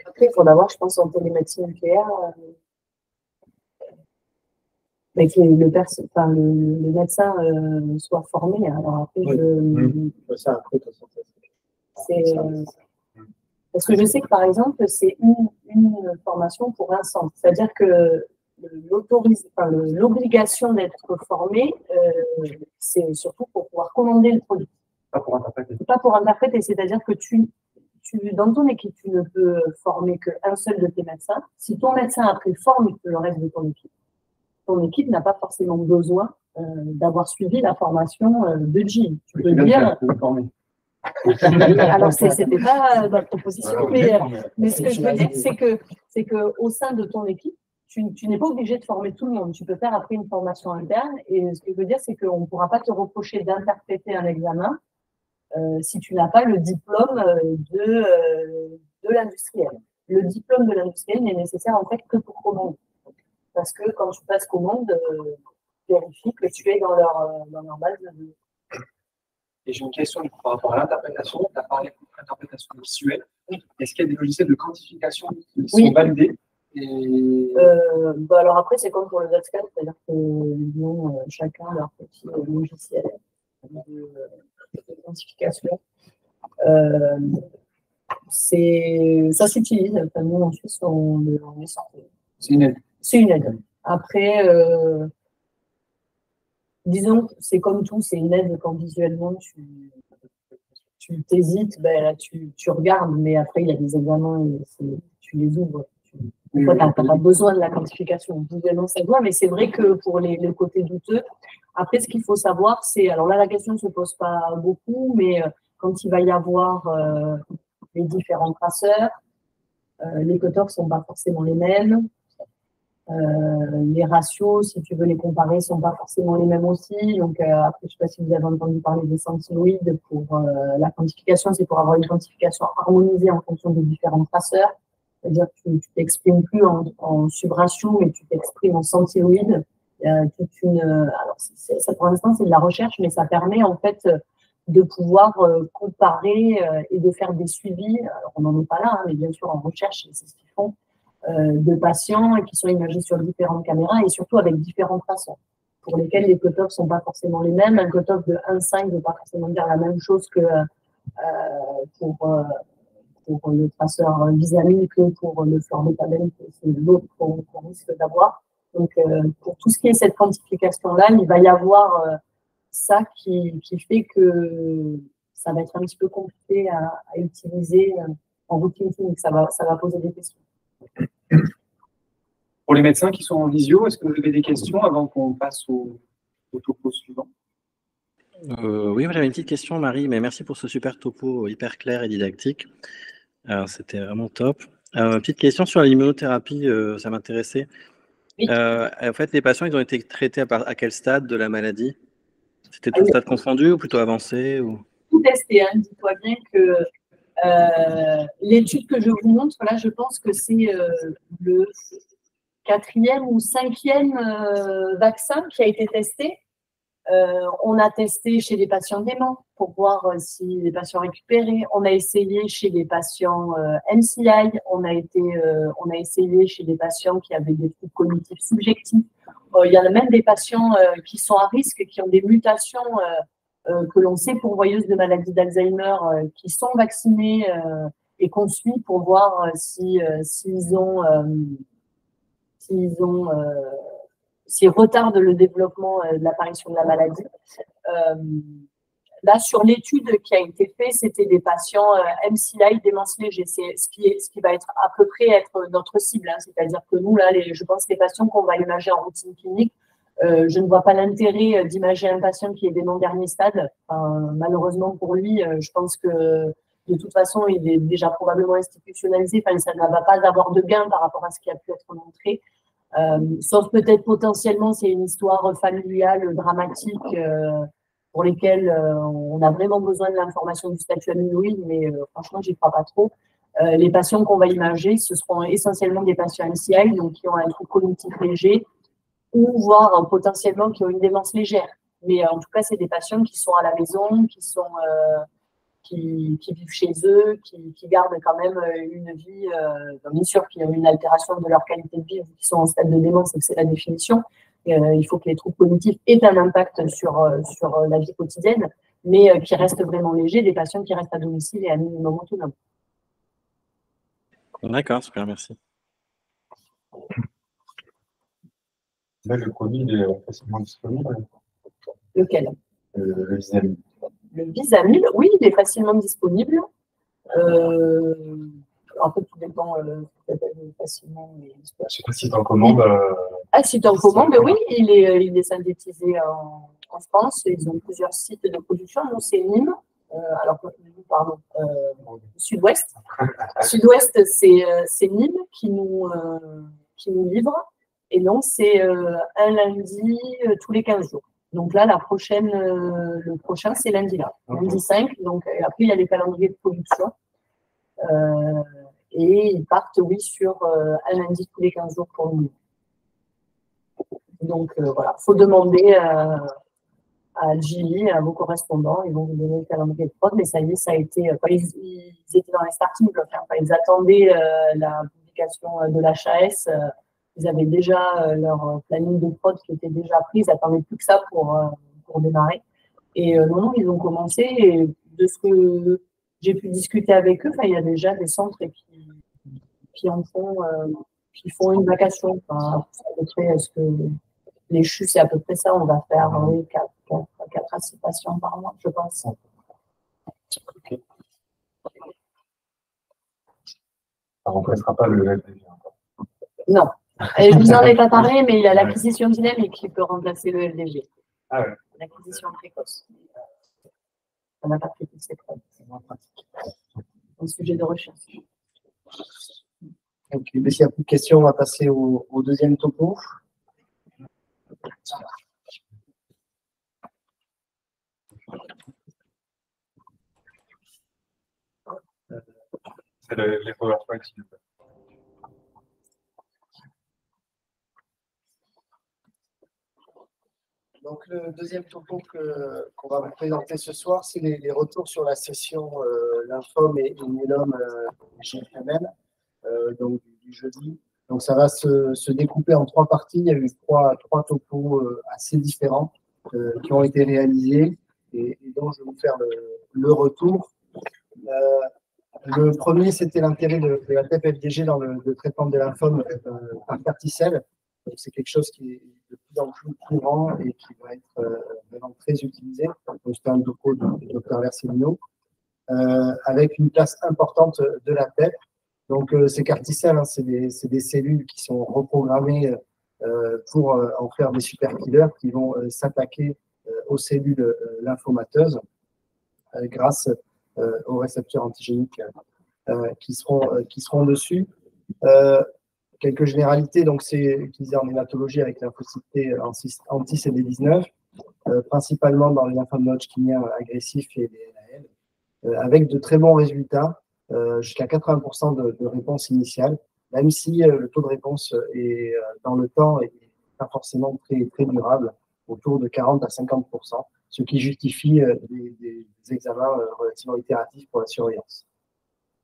Après, il faudra voir, je pense, en télémédecine nucléaire, que le médecin soit formé. Alors après, Ça, après, de toute façon, parce que je sais que, par exemple, c'est une formation pour un centre. C'est-à-dire que l'obligation d'être formé, c'est surtout pour pouvoir commander le produit. Pas pour interpréter. Pas pour interpréter, c'est-à-dire que dans ton équipe, tu ne peux former qu'un seul de tes médecins. Si ton médecin après forme le reste de ton équipe n'a pas forcément besoin d'avoir suivi la formation de Jean. Tu peux dire. Alors, c'était pas ma proposition, mais ce que je veux dire, c'est que au sein de ton équipe, tu n'es pas obligé de former tout le monde. Tu peux faire après une formation interne. Et ce que je veux dire, c'est qu'on ne pourra pas te reprocher d'interpréter un examen si tu n'as pas le diplôme de l'industriel. Le diplôme de l'industriel n'est nécessaire en fait que pour commander. Parce que quand tu passes commande, vérifie que tu es dans leur base de données. Et j'ai une question par rapport à l'interprétation. Tu as parlé d'interprétation visuelle. Est-ce qu'il y a des logiciels de quantification qui sont validés alors après, c'est comme pour le ZSCAD, c'est-à-dire qu'ils ont chacun leur petit logiciel de quantification. Ça s'utilise. Enfin, nous, en Suisse, on est sorti. C'est une aide. C'est une aide. Après, disons que c'est comme tout, c'est une aide quand visuellement tu t'hésites, là, tu regardes, mais après, il y a des examens et tu les ouvres. Tu n'as pas besoin de la quantification. Visuellement, ça doit, mais c'est vrai que pour les côtés douteux, après, ce qu'il faut savoir, c'est, alors là, la question ne se pose pas beaucoup, mais quand il va y avoir les différents traceurs, les cutoffs ne sont pas forcément les mêmes. Les ratios, si tu veux les comparer, ne sont pas forcément les mêmes aussi. Donc, après, je ne sais pas si vous avez entendu parler des centiloïdes pour la quantification, c'est pour avoir une quantification harmonisée en fonction des différents traceurs. C'est-à-dire que tu ne t'exprimes plus en subratio, mais tu t'exprimes en centiloïdes. Alors, ça, pour l'instant, c'est de la recherche, mais ça permet en fait de pouvoir comparer et de faire des suivis. Alors, on n'en est pas là, mais bien sûr, en recherche, c'est ce qu'ils font. De patients qui sont imagés sur différentes caméras et surtout avec différents traceurs pour lesquels les cutoffs ne sont pas forcément les mêmes. Un cutoff de 1,5 ne veut pas forcément dire la même chose que pour le traceur Visaline que pour le florbétadène, c'est l'autre qu'on risque d'avoir. Donc, pour tout ce qui est cette quantification-là, il va y avoir ça qui fait que ça va être un petit peu compliqué à utiliser en routine clinique. Ça va poser des questions. Pour les médecins qui sont en visio, est-ce que vous avez des questions avant qu'on passe au topo suivant? Oui, j'avais une petite question, Marie, mais merci pour ce super topo hyper clair et didactique. C'était vraiment top. Petite question sur l'immunothérapie, ça m'intéressait. Oui. En fait, les patients, ils ont été traités à quel stade de la maladie? C'était tout stade confondu ou plutôt avancé ou... Tout testé, hein. Dis-toi bien que l'étude que je vous montre, là, je pense que c'est le 4e ou 5e vaccin qui a été testé. On a testé chez les patients déments pour voir si les patients récupéraient. On a essayé chez les patients MCI. On a essayé chez des patients qui avaient des troubles cognitifs subjectifs. Il y en a même des patients qui sont à risque, qui ont des mutations que l'on sait pourvoyeuses de maladies d'Alzheimer, qui sont vaccinés et qu'on suit pour voir s'ils retardent le développement de l'apparition de la maladie. Là, sur l'étude qui a été faite, c'était des patients MCI, démence léger. C'est ce qui va être à peu près être notre cible. Hein. C'est-à-dire que nous, là, je pense que les patients qu'on va imager en routine clinique, je ne vois pas l'intérêt d'imager un patient qui est dément dernier stade. Malheureusement pour lui, je pense que de toute façon, il est déjà probablement institutionnalisé. Ça ne va pas avoir de gain par rapport à ce qui a pu être montré. Sauf peut-être potentiellement, c'est une histoire familiale dramatique pour lesquelles on a vraiment besoin de l'information du statut amyloïde, mais franchement, j'y crois pas trop. Les patients qu'on va imager, ce seront essentiellement des patients MCI, donc qui ont un trouble cognitif léger, ou voire potentiellement qui ont une démence légère. Mais en tout cas, c'est des patients qui sont à la maison, qui vivent chez eux, qui gardent quand même une vie, bien sûr qu'il y a une altération de leur qualité de vie, qui sont en stade de démence, et que c'est la définition. Il faut que les troubles cognitifs aient un impact sur la vie quotidienne, mais qui restent vraiment légers, des patients qui restent à domicile et à minimum autonome. D'accord, super, merci. Là, le produit il est facilement disponible. Lequel? Le Visamil. Le Visamil, oui, il est facilement disponible. En fait, tout dépend facilement. Je ne sais pas si tu en commandes. Si tu en commandes, oui, il est synthétisé en France. Ils ont plusieurs sites de production. Nous, c'est Nîmes. Pardon, Sud-Ouest. Sud-Ouest, c'est Nîmes qui nous livre. Et donc, c'est un lundi tous les 15 jours. Donc là, le prochain, c'est lundi là, lundi 5. Donc après, il y a les calendriers de production. Et ils partent, oui, sur un lundi tous les 15 jours pour nous. Donc voilà, il faut demander à Gilly, à vos correspondants, ils vont vous donner le calendrier de prod, mais ça y est, ça a été. Ils étaient dans les starting blocks, hein, ils attendaient la publication de l'HAS. Ils avaient déjà leur planning de prod qui était déjà pris, ils n'attendaient plus que ça pour démarrer. Et non, ils ont commencé. Et de ce que j'ai pu discuter avec eux, il y a déjà des centres qui font une vacation. À peu près, est-ce que les CHU, c'est à peu près ça, on va faire 4 à 6 patients par mois, je pense. Okay. Ça ne remplacera pas le LDG encore. Non. Et je vous en ai pas parlé, mais il y a l'acquisition dynamique qui peut remplacer le LDG. Ah ouais. L'acquisition précoce. On n'a pas fait toutes ces preuves. C'est moins pratique. Un sujet de recherche. Ok, mais s'il n'y a plus de questions, on va passer au deuxième topo. C'est les PowerPoint, s'il vous plaît. Donc, le deuxième topo qu'on va vous présenter ce soir, c'est les retours sur la session lymphome et myélome GFML, donc du jeudi. Donc, ça va se découper en 3 parties. Il y a eu trois topos assez différents qui ont été réalisés et dont je vais vous faire le retour. Le premier, c'était l'intérêt de la TEP-FDG dans le traitement des lymphomes par CAR T-cell. C'est quelque chose qui est de plus en plus courant et qui va être vraiment très utilisé. C'est un topo du Dr Vercellino, avec une place importante de la TEP. Donc, ces carticelles, hein, c'est des cellules qui sont reprogrammées pour en faire des super killers qui vont s'attaquer aux cellules lymphomateuses grâce aux récepteurs antigéniques qui seront dessus. Quelques généralités, donc c'est utilisé en hématologie avec lymphocytes anti-CD19, principalement dans les lymphomes hodgkiniens agressifs et les NAL, avec de très bons résultats, jusqu'à 80% de réponse initiale, même si le taux de réponse est, dans le temps n'est pas forcément très, très durable, autour de 40 à 50%, ce qui justifie des examens relativement itératifs pour la surveillance.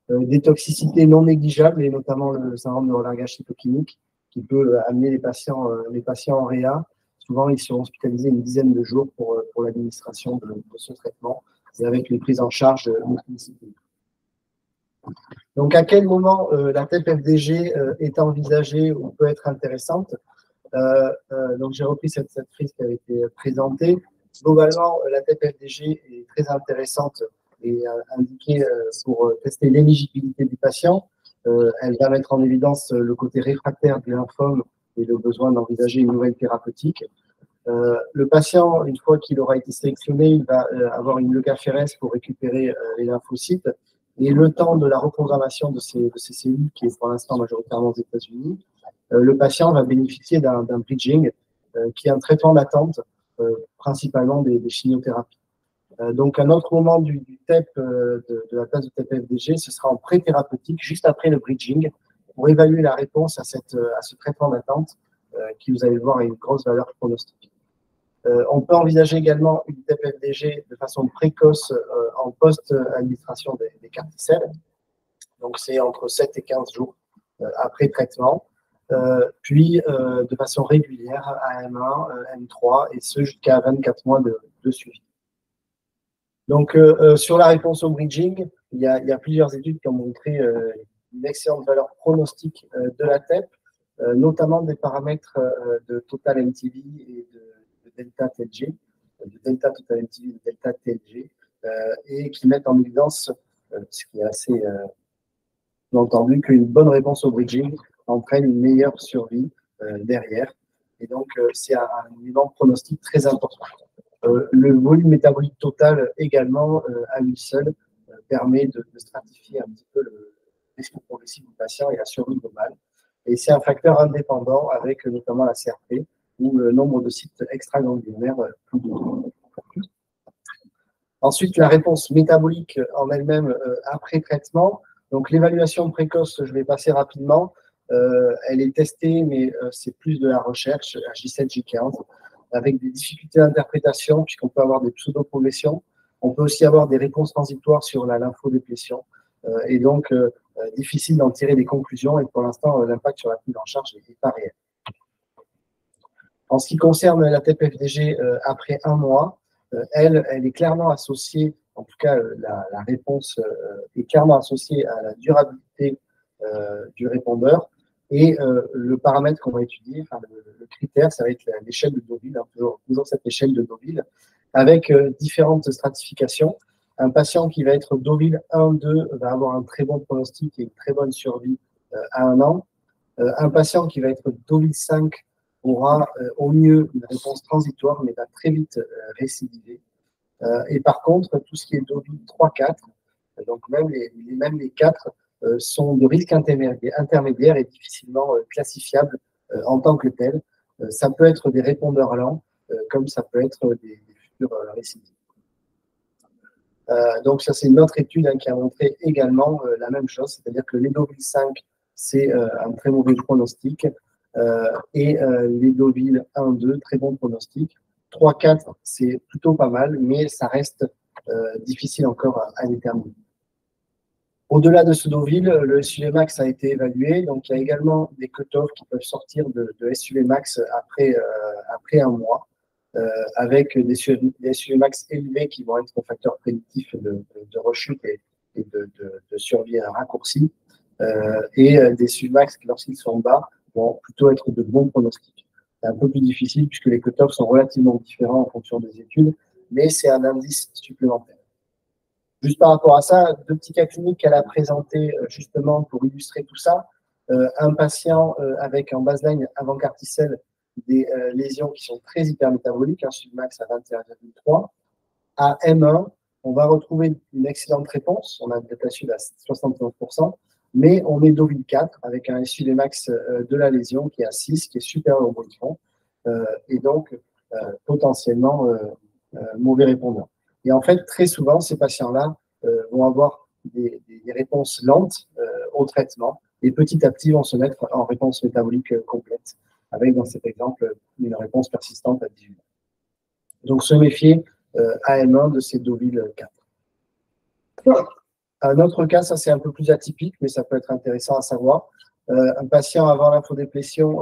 Des toxicités non négligeables, et notamment le syndrome de relargage cytokinique, qui peut amener les patients en réa. Souvent, ils sont hospitalisés une dizaine de jours pour l'administration de ce traitement, et avec une prise en charge multidisciplinaire. Donc, à quel moment la TEP-FDG est envisagée ou peut être intéressante? Donc, j'ai repris cette frise qui avait été présentée. Globalement, la TEP-FDG est très intéressante et indiquée pour tester l'éligibilité du patient. Elle va mettre en évidence le côté réfractaire du lymphome et le besoin d'envisager une nouvelle thérapeutique. Le patient, une fois qu'il aura été sélectionné, il va avoir une lecaphérèse pour récupérer les lymphocytes. Et le temps de la reprogrammation de ces cellules, qui est pour l'instant majoritairement aux États-Unis, le patient va bénéficier d'un bridging, qui est un traitement d'attente, principalement des chimiothérapies. Donc, un autre moment du TEP, de la phase de TEP-FDG, ce sera en pré-thérapeutique, juste après le bridging, pour évaluer la réponse à ce traitement d'attente, qui, vous allez le voir, a une grosse valeur pronostique. On peut envisager également une TEP-FDG de façon précoce en post-administration des carticelles. Donc, c'est entre 7 et 15 jours après traitement. Puis, de façon régulière, à M1, M3, et ce jusqu'à 24 mois de suivi. Donc, sur la réponse au bridging, il y a plusieurs études qui ont montré une excellente valeur pronostique de la TEP, notamment des paramètres de total MTV et de delta TLG, de delta total MTV et de delta TLG, et qui mettent en évidence, ce qui est assez entendu, qu'une bonne réponse au bridging entraîne une meilleure survie derrière. Et donc, c'est un élément pronostic très important. Le volume métabolique total également, à lui seul, permet de stratifier un petit peu le risque progressif du patient et la survie globale. Et c'est un facteur indépendant avec notamment la CRP, ou le nombre de sites extraganglionnaires plus de. Ensuite, la réponse métabolique en elle-même après traitement. Donc, l'évaluation précoce, je vais passer rapidement. Elle est testée, mais c'est plus de la recherche, J7, J15, avec des difficultés d'interprétation, puisqu'on peut avoir des pseudo-progressions. On peut aussi avoir des réponses transitoires sur la lymphodéplétion. Et donc, difficile d'en tirer des conclusions. Et pour l'instant, l'impact sur la prise en charge n'est pas réel. En ce qui concerne la TEP-FDG après un mois, elle est clairement associée, en tout cas la réponse est clairement associée à la durabilité du répondeur. Et le paramètre qu'on va étudier, enfin, le critère, ça va être l'échelle de Deauville, hein, toujours cette échelle de Deauville, avec différentes stratifications. Un patient qui va être Deauville 1-2 va avoir un très bon pronostic et une très bonne survie à un an. Un patient qui va être Deauville 5 aura au mieux une réponse transitoire, mais va très vite récidiver. Et par contre, tout ce qui est Deauville 3-4, donc même les 4, sont de risque intermédiaire et difficilement classifiables en tant que tels. Ça peut être des répondeurs lents, comme ça peut être des futurs récidives. Donc ça, c'est une autre étude qui a montré également la même chose, c'est-à-dire que les Deauville 5, c'est un très mauvais pronostic, et les Deauville 1-2, très bon pronostic. 3-4, c'est plutôt pas mal, mais ça reste difficile encore à déterminer. Au-delà de ce Deauville, le SUV max a été évalué, donc il y a également des cutoffs qui peuvent sortir de SUV max après un mois, avec des SUV max élevés qui vont être un facteur prédictif de rechute et de survie raccourcie, et des SUV max qui, lorsqu'ils sont bas, vont plutôt être de bons pronostics. C'est un peu plus difficile puisque les cutoffs sont relativement différents en fonction des études, mais c'est un indice supplémentaire. Juste par rapport à ça, 2 petits cas cliniques qu'elle a présentés justement pour illustrer tout ça. Un patient avec en baseline avant carticelle des lésions qui sont très hypermétaboliques, un submax à 21,3. À M1, on va retrouver une excellente réponse, on a peut-être la suite à 71%, mais on est Deauville 4 avec un SUVmax de la lésion qui est à 6, qui est supérieur au boutron, et donc potentiellement mauvais répondant. Et en fait, très souvent, ces patients-là vont avoir des réponses lentes au traitement et petit à petit vont se mettre en réponse métabolique complète, avec dans cet exemple une réponse persistante à 18 mois. Donc, se méfier à M1 de ces Deauville 4. Un autre cas, ça c'est un peu plus atypique, mais ça peut être intéressant à savoir. Un patient avant lymphodéplétion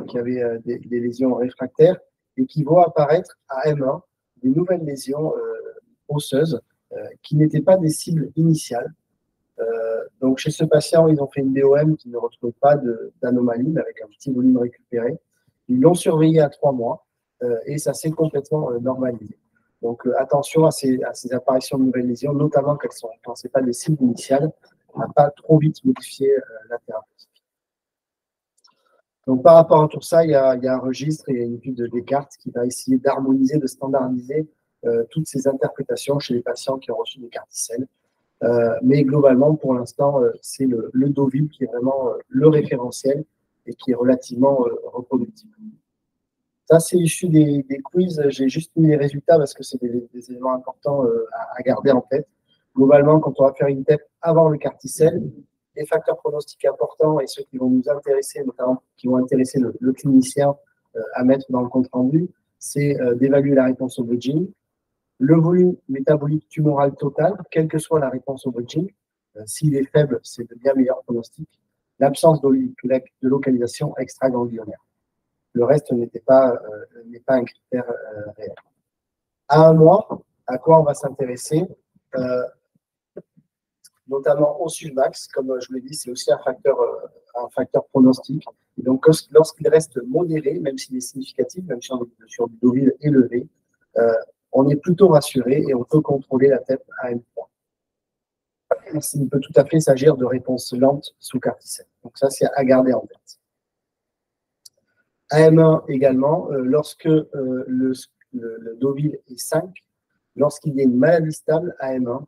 qui avait des lésions réfractaires et qui voit apparaître à M1 des nouvelles lésions osseuses qui n'étaient pas des cibles initiales. Donc chez ce patient, ils ont fait une DOM qui ne retrouvait pas d'anomalie, mais avec un petit volume récupéré. Ils l'ont surveillé à 3 mois et ça s'est complètement normalisé. Donc attention à ces apparitions de nouvelles lésions, notamment quand ce n'est pas des cibles initiales, à ne pas trop vite modifier la thérapie. Donc par rapport à tout ça, il y a un registre et une étude de Descartes qui va essayer d'harmoniser, de standardiser toutes ces interprétations chez les patients qui ont reçu des carticelles. Mais globalement, pour l'instant, c'est le Deauville qui est vraiment le référentiel et qui est relativement reproductible. Ça, c'est issu des quiz. J'ai juste mis les résultats parce que c'est des éléments importants à garder en tête. Globalement, quand on va faire une TEP avant le carticelle, les facteurs pronostiques importants et ceux qui vont nous intéresser, notamment qui vont intéresser le clinicien à mettre dans le compte-rendu, c'est d'évaluer la réponse au bridging, le volume métabolique tumoral total, quelle que soit la réponse au bridging. S'il est faible, c'est de bien meilleurs pronostics. L'absence de localisation extraganglionnaire. Le reste n'est pas un critère réel. À 1 mois, à quoi on va s'intéresser notamment au submax, comme je vous l'ai dit, c'est aussi un facteur pronostic. Et donc, lorsqu'il reste modéré, même s'il est significatif, même sur du Deauville élevé, on est plutôt rassuré et on peut contrôler la TEP à M3. Il peut tout à fait s'agir de réponses lentes sous carticelle. Donc ça, c'est à garder en tête. À M1 également, lorsque le Deauville est 5, lorsqu'il y a une maladie stable à M1,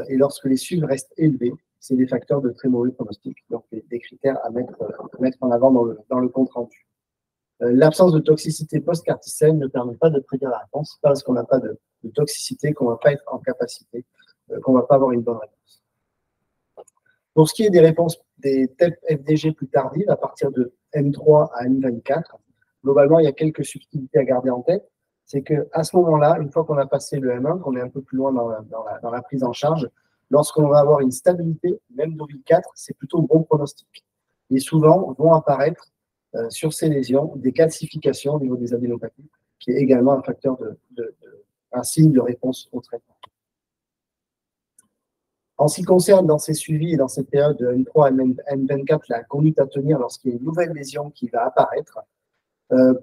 et lorsque les SUV restent élevés, c'est des facteurs de très mauvais pronostic, donc des critères à mettre en avant dans le compte rendu. L'absence de toxicité post-carticelle ne permet pas de prédire la réponse, pas parce qu'on n'a pas de toxicité qu'on ne va pas être en capacité, qu'on ne va pas avoir une bonne réponse. Pour ce qui est des réponses des TEP FDG plus tardives, à partir de M3 à M24, globalement, il y a quelques subtilités à garder en tête. C'est qu'à ce moment-là, une fois qu'on a passé le M1, qu'on est un peu plus loin dans la prise en charge, lorsqu'on va avoir une stabilité, même Deauville 4, c'est plutôt bon pronostic. Et souvent, vont apparaître sur ces lésions des calcifications au niveau des adénopathies, qui est également un facteur un signe de réponse au traitement. En ce qui concerne dans ces suivis et dans cette période de M3 à M24, la conduite à tenir lorsqu'il y a une nouvelle lésion qui va apparaître,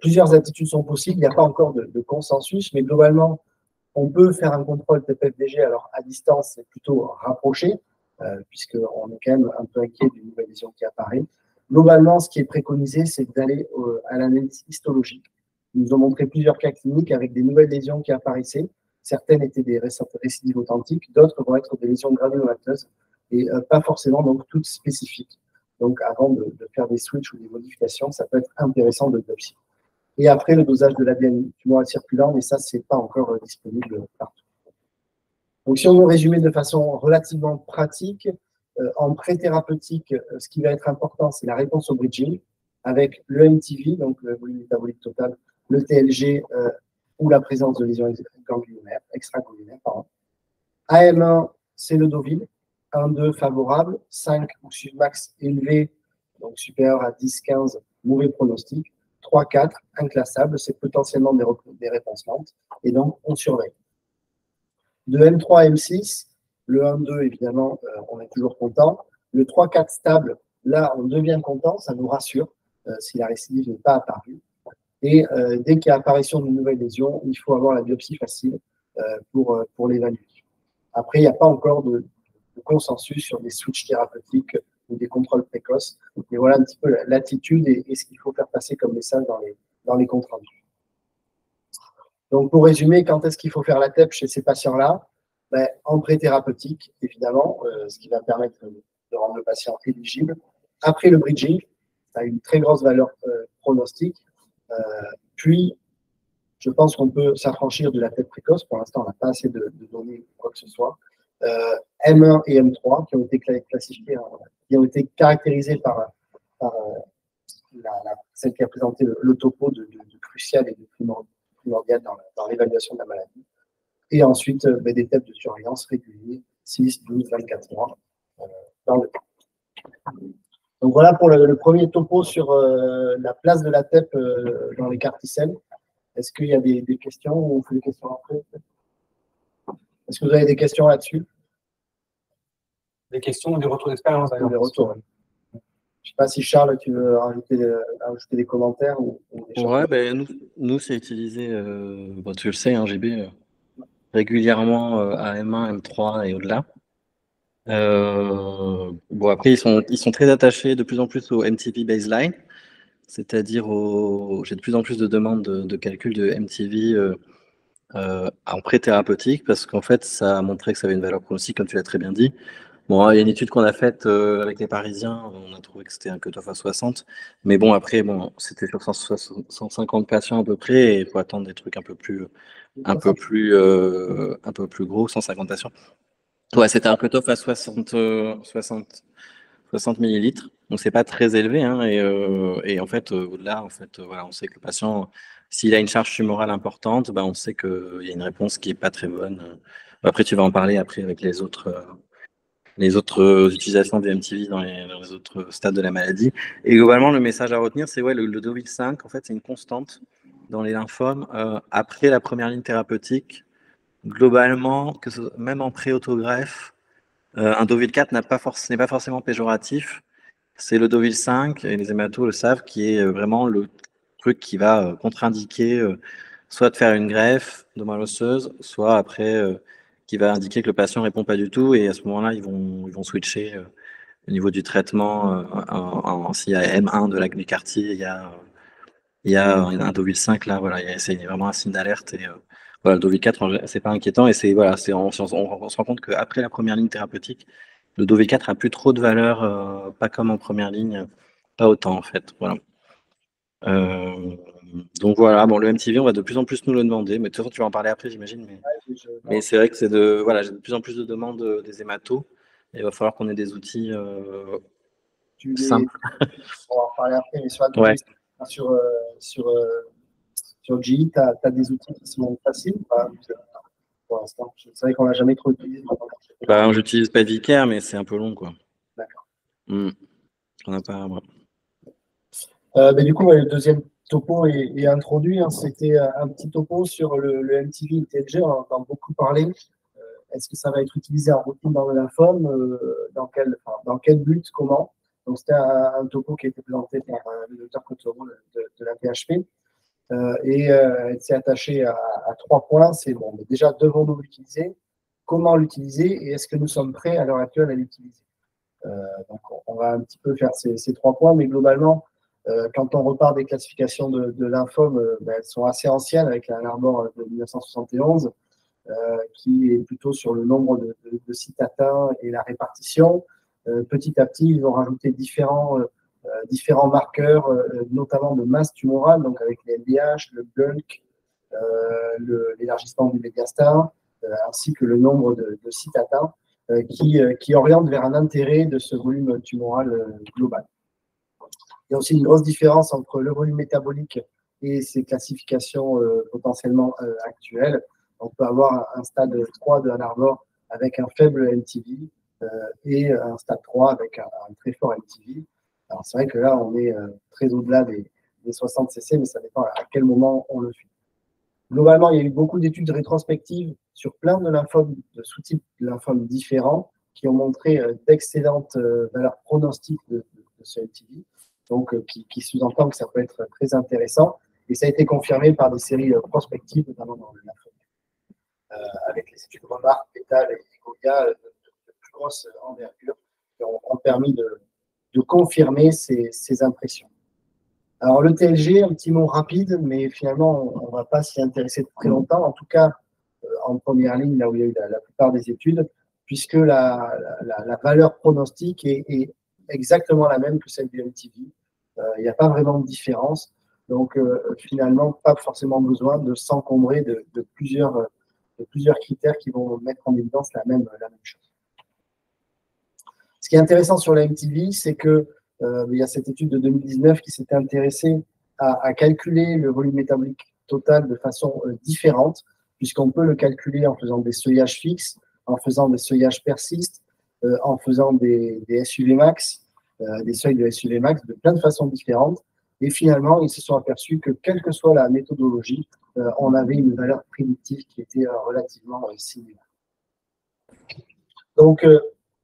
plusieurs attitudes sont possibles. Il n'y a pas encore de consensus, mais globalement, on peut faire un contrôle TPFDG. Alors, à distance, c'est plutôt rapproché, puisqu'on est quand même un peu inquiet d'une nouvelle lésion qui apparaît. Globalement, ce qui est préconisé, c'est d'aller à l'analyse histologique. Ils nous ont montré plusieurs cas cliniques avec des nouvelles lésions qui apparaissaient. Certaines étaient des récidives authentiques, d'autres vont être des lésions granulomateuses et pas forcément donc toutes spécifiques. Donc, avant de faire des switches ou des modifications, ça peut être intéressant de biopsier. Et après, le dosage de l'ADN tumoral circulant, mais ça, c'est pas encore disponible partout. Donc, si on veut résumer de façon relativement pratique, en pré-thérapeutique, ce qui va être important, c'est la réponse au bridging avec le MTV, donc le volume métabolique total, le TLG ou la présence de lésions extraganglionnaires. AM1, c'est le Deauville. 1-2 favorable, 5 ou submax élevé, donc supérieur à 10-15, mauvais pronostic. 3-4, inclassable, c'est potentiellement des réponses lentes, et donc on surveille. De M3 à M6, le 1-2, évidemment, on est toujours content. Le 3-4 stable, là, on devient content, ça nous rassure si la récidive n'est pas apparue. Et dès qu'il y a apparition d'une nouvelle lésion, il faut avoir la biopsie facile pour l'évaluer. Après, il n'y a pas encore de consensus sur des switches thérapeutiques ou des contrôles précoces. Et voilà un petit peu l'attitude et ce qu'il faut faire passer comme message dans les comptes rendus. Donc, pour résumer, quand est-ce qu'il faut faire la TEP chez ces patients-là? En pré-thérapeutique, évidemment, ce qui va permettre de rendre le patient éligible. Après le bridging, ça a une très grosse valeur pronostique. Puis, je pense qu'on peut s'affranchir de la TEP précoce. Pour l'instant, on n'a pas assez de données ou quoi que ce soit. M1 et M3 qui ont été classifiés, qui ont été caractérisés par celle qui a présenté le topo de crucial et de primordial dans l'évaluation de la maladie. Et ensuite, des TEP de surveillance réguliers, 6, 12, 24 mois dans le temps. Donc voilà pour le premier topo sur la place de la TEP dans les carticelles. Est-ce qu'il y a des questions ou on fait des questions après? Est-ce que vous avez des questions là-dessus? Des questions ou des retours d'expérience d'ailleurs? Des retours. Je ne sais pas si Charles, tu veux rajouter des commentaires ou des choses. Ouais, nous c'est utilisé, tu le sais, hein, GB, régulièrement à M1, M3 et au-delà. Après, ils sont très attachés de plus en plus au MTV baseline, c'est-à-dire j'ai de plus en plus de demandes de calcul de MTV en pré-thérapeutique, parce qu'en fait, ça a montré que ça avait une valeur pronostique, comme tu l'as très bien dit. Bon, il y a une étude qu'on a faite avec les Parisiens, on a trouvé que c'était un cutoff à 60, mais bon, après, c'était sur 150 patients à peu près, et il faut attendre des trucs un peu plus gros, 150 patients. Ouais, c'était un cutoff à 60 millilitres, donc c'est pas très élevé, hein, et en fait, là, voilà, on sait que le patient, s'il a une charge tumorale importante, on sait qu'il y a une réponse qui est pas très bonne. Après, tu vas en parler après avec les autres utilisations du MTV dans les autres stades de la maladie. Et globalement, le message à retenir, c'est le Deauville 5, en fait, c'est une constante dans les lymphomes après la première ligne thérapeutique. Globalement, même en pré-autogreffe, un Deauville 4 n'est pas forcément péjoratif. C'est le Deauville 5, et les hématos le savent, qui est vraiment le truc qui va contre-indiquer soit de faire une greffe de moelle osseuse, soit après qui va indiquer que le patient ne répond pas du tout, et à ce moment-là, ils vont switcher au niveau du traitement. S'il y a M1 du quartier, il y a un Deauville 5, là, voilà, c'est vraiment un signe d'alerte, et voilà, le Deauville 4, c'est pas inquiétant, et on se rend compte qu'après la première ligne thérapeutique, le Deauville 4 a plus trop de valeur, pas comme en première ligne, pas autant en fait, voilà. Donc voilà, le MTV, on va de plus en plus nous le demander, mais de toute façon, tu vas en parler après, j'imagine. Mais c'est vrai que j'ai de plus en plus de demandes des hématos, et il va falloir qu'on ait des outils simples. On va en parler après, mais sur GE, tu as des outils qui sont faciles pour l'instant. C'est vrai qu'on n'a jamais trop utilisé. J'utilise pas Vicaire, mais c'est un peu long, quoi. D'accord. On n'a pas. Du coup, le deuxième topo est introduit. Hein. C'était un petit topo sur le MTV ITLG. On en entend beaucoup parler. Est-ce que ça va être utilisé en routine dans le lymphome? Dans quel but? Comment? Donc, c'était un topo qui a été présenté par le docteur Cottereau de la PHP. Elle s'est attachée à 3 points. C'est déjà, devons-nous l'utiliser? Comment l'utiliser? Et est-ce que nous sommes prêts à l'heure actuelle à l'utiliser? Donc, on va un petit peu faire ces 3 points, mais globalement, quand on repart des classifications de lymphome, elles sont assez anciennes, avec un Arbor de 1971, qui est plutôt sur le nombre de sites atteints et la répartition. Petit à petit, ils vont rajouter différents marqueurs, notamment de masse tumorale, donc avec les LDH, le bulk, l'élargissement du médiastin, ainsi que le nombre de sites atteints, qui orientent vers un intérêt de ce volume tumoral global. Il y a aussi une grosse différence entre le volume métabolique et ces classifications potentiellement actuelles. On peut avoir un stade 3 de Arbor avec un faible MTV et un stade 3 avec un très fort MTV. Alors, c'est vrai que là, on est très au-delà des 60 cc, mais ça dépend à quel moment on le fait. Globalement, il y a eu beaucoup d'études rétrospectives sur plein de lymphomes, de sous-types de lymphomes différents, qui ont montré d'excellentes valeurs pronostiques de ce MTV, donc qui sous-entend que ça peut être très intéressant. Et ça a été confirmé par des séries prospectives, notamment dans le lymphome, avec les études Remarque, Pétale et Goya de plus grosse envergure, qui ont permis de confirmer ces impressions. Alors, le TLG, un petit mot rapide, mais finalement, on ne va pas s'y intéresser très longtemps, en tout cas en première ligne, là où il y a eu la plupart des études, puisque la valeur pronostique est exactement la même que celle du MTV. Il n'y a pas vraiment de différence. Donc, finalement, pas forcément besoin de s'encombrer de plusieurs critères qui vont mettre en évidence la même chose. Ce qui est intéressant sur la MTV, c'est que il y a cette étude de 2019 qui s'était intéressée à calculer le volume métabolique total de façon différente, puisqu'on peut le calculer en faisant des seuillages fixes, en faisant des seuillages persistes, en faisant des SUV max, des seuils de SUV max de plein de façons différentes. Et finalement, ils se sont aperçus que, quelle que soit la méthodologie, on avait une valeur prédictive qui était relativement similaire. Donc,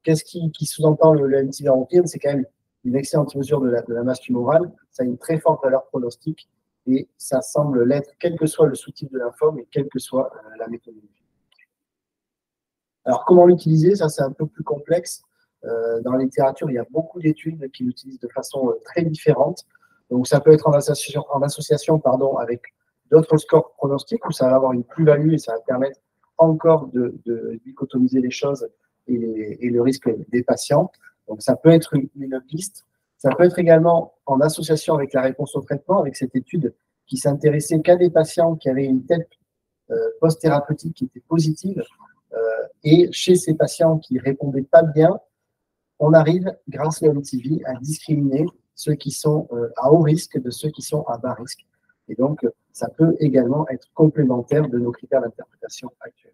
qu'est-ce qui sous-entend le MTV européen? C'est quand même une excellente mesure de la masse tumorale. Ça a une très forte valeur pronostique et ça semble l'être, quel que soit le sous-type de lymphome et quelle que soit la méthodologie. Alors, comment l'utiliser? Ça, c'est un peu plus complexe. Dans la littérature, il y a beaucoup d'études qui l'utilisent de façon très différente. Donc, ça peut être en association avec d'autres scores pronostiques où ça va avoir une plus-value et ça va permettre encore de dichotomiser les choses et le risque des patients. Donc, ça peut être une piste. Ça peut être également en association avec la réponse au traitement, avec cette étude qui s'intéressait qu'à des patients qui avaient une tête post-thérapeutique qui était positive. Et chez ces patients qui ne répondaient pas bien, on arrive, grâce à MTV, à discriminer ceux qui sont à haut risque de ceux qui sont à bas risque. Et donc, ça peut également être complémentaire de nos critères d'interprétation actuels.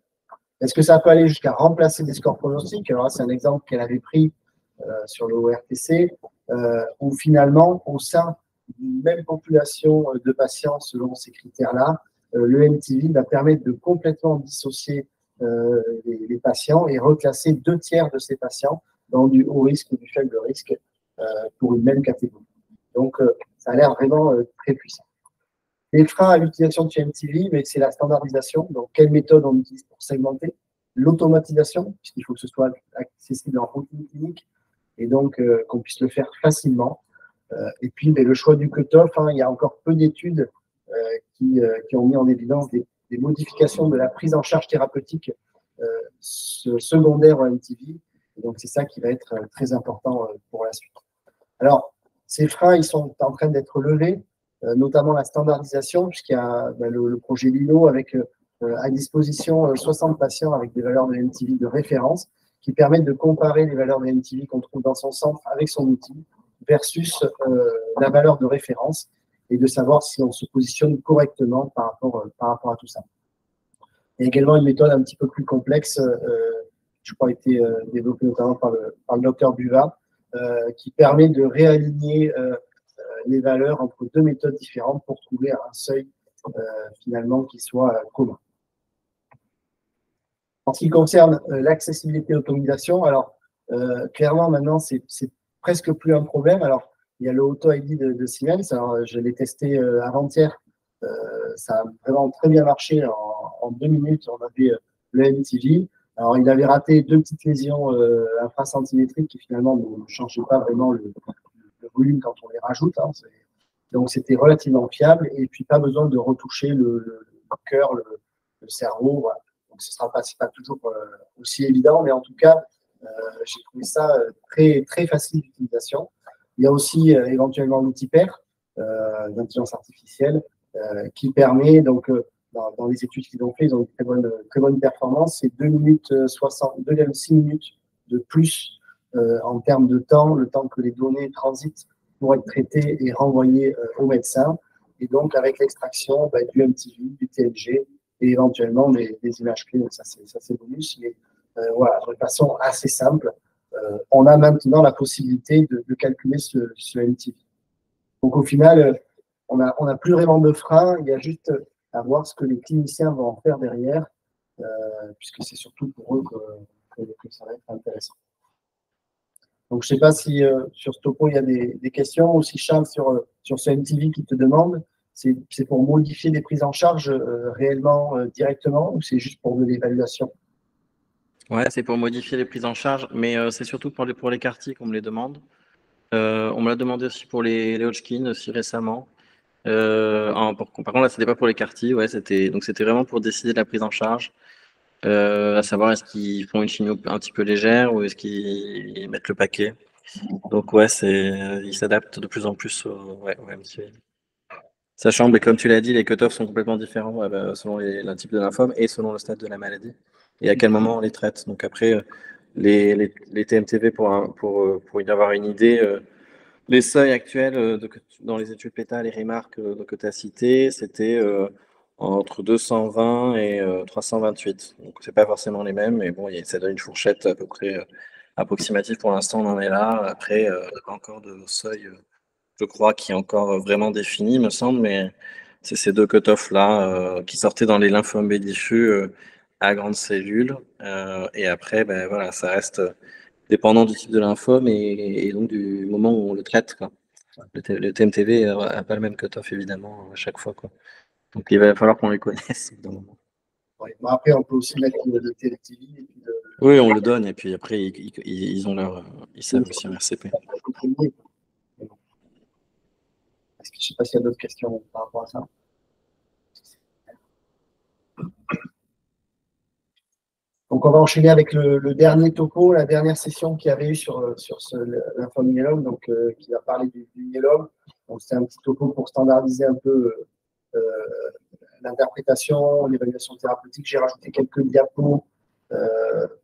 Est-ce que ça peut aller jusqu'à remplacer des scores pronostiques? Alors là, c'est un exemple qu'elle avait pris sur le ORTC, où finalement, au sein d'une même population de patients selon ces critères-là, le MTV va permettre de complètement dissocier les patients et reclasser 2/3 de ces patients dans du haut risque ou du faible risque pour une même catégorie. Donc, ça a l'air vraiment très puissant. Les freins à l'utilisation de MTV, c'est la standardisation. Donc, quelle méthode on utilise pour segmenter? L'automatisation, puisqu'il faut que ce soit accessible en routine clinique et donc qu'on puisse le faire facilement. Et puis, le choix du cutoff, il y a encore peu d'études qui ont mis en évidence des modifications de la prise en charge thérapeutique secondaire au MTV. Et donc, c'est ça qui va être très important pour la suite. Alors, ces freins, ils sont en train d'être levés, notamment la standardisation, puisqu'il y a le projet LILO avec à disposition 60 patients avec des valeurs de MTV de référence qui permettent de comparer les valeurs de MTV qu'on trouve dans son centre avec son outil versus la valeur de référence et de savoir si on se positionne correctement par rapport à tout ça. Il y a également une méthode un petit peu plus complexe, je crois, a été développée notamment par le docteur Buva, qui permet de réaligner les valeurs entre deux méthodes différentes pour trouver un seuil finalement qui soit commun. En ce qui concerne l'accessibilité et l'automatisation, alors clairement maintenant c'est presque plus un problème. Alors il y a le Auto ID de Siemens, alors je l'ai testé avant-hier, ça a vraiment très bien marché en 2 minutes, on avait le MTV. Alors il avait raté 2 petites lésions infracentimétriques qui finalement ne changeaient pas vraiment le volume quand on les rajoute. Donc c'était relativement fiable et puis pas besoin de retoucher le cœur, le cerveau. Voilà. Donc ce sera pas toujours aussi évident, mais en tout cas, j'ai trouvé ça très, très facile d'utilisation. Il y a aussi éventuellement l'outil PER d'intelligence artificielle qui permet, donc dans les études qu'ils ont fait, ils ont une très bonne performance, c'est 2,6 minutes de plus en termes de temps, le temps que les données transitent pour être traitées et renvoyées au médecin. Et donc, avec l'extraction du MTV, du TLG et éventuellement des images clés. Ça, c'est bonus. Mais voilà, de façon assez simple, on a maintenant la possibilité de calculer ce MTV. Donc, au final, on n'a plus vraiment de frein. Il y a juste à voir ce que les cliniciens vont en faire derrière, puisque c'est surtout pour eux que ça va être intéressant. Donc, je ne sais pas si sur ce topo, il y a des questions, ou si Charles, sur ce MTV qui te demande c'est pour modifier des prises en charge réellement directement ou c'est juste pour de l'évaluation? Ouais, c'est pour modifier les prises en charge, mais c'est surtout pour les quartiers qu'on me les demande. On me l'a demandé aussi pour les Hodgkin aussi récemment. Par contre, là, c'était pas pour les quartiers, ouais, c'était vraiment pour décider de la prise en charge, à savoir est-ce qu'ils font une chimio un petit peu légère ou est-ce qu'ils mettent le paquet. Donc ouais, ils s'adaptent de plus en plus au MCI. Sachant que, comme tu l'as dit, les cut-offs sont complètement différents selon le type de lymphome et selon le stade de la maladie et à quel moment on les traite. Donc après, les TMTV, pour y avoir une idée, les seuils actuels dans les études PETA, les remarques que tu as citées, c'était entre 220 et 328. Donc c'est pas forcément les mêmes, mais bon, ça donne une fourchette à peu près approximative. Pour l'instant, on en est là. Après, il n'y a pas encore de seuil, je crois, qui est encore vraiment défini, me semble, mais c'est ces deux cut-offs-là qui sortaient dans les lymphomes B diffus à grandes cellules. Et après, ben, voilà, ça reste dépendant du type de lymphome et donc du moment où on le traite, quoi. Le TMTV n'a pas le même cut-off, évidemment, à chaque fois, quoi. Donc il va falloir qu'on les connaisse. Ouais. Bon, après, on peut aussi mettre de TLTV. Et puis Oui, on le donne, et puis après, ils savent aussi en RCP. Je ne sais pas s'il y a d'autres questions par rapport à ça. Donc, on va enchaîner avec le dernier topo, la dernière session qu'il y avait eu sur l'infomyélome, donc qui va parler du myélome. Donc, c'est un petit topo pour standardiser un peu l'interprétation, l'évaluation thérapeutique. J'ai rajouté quelques diapos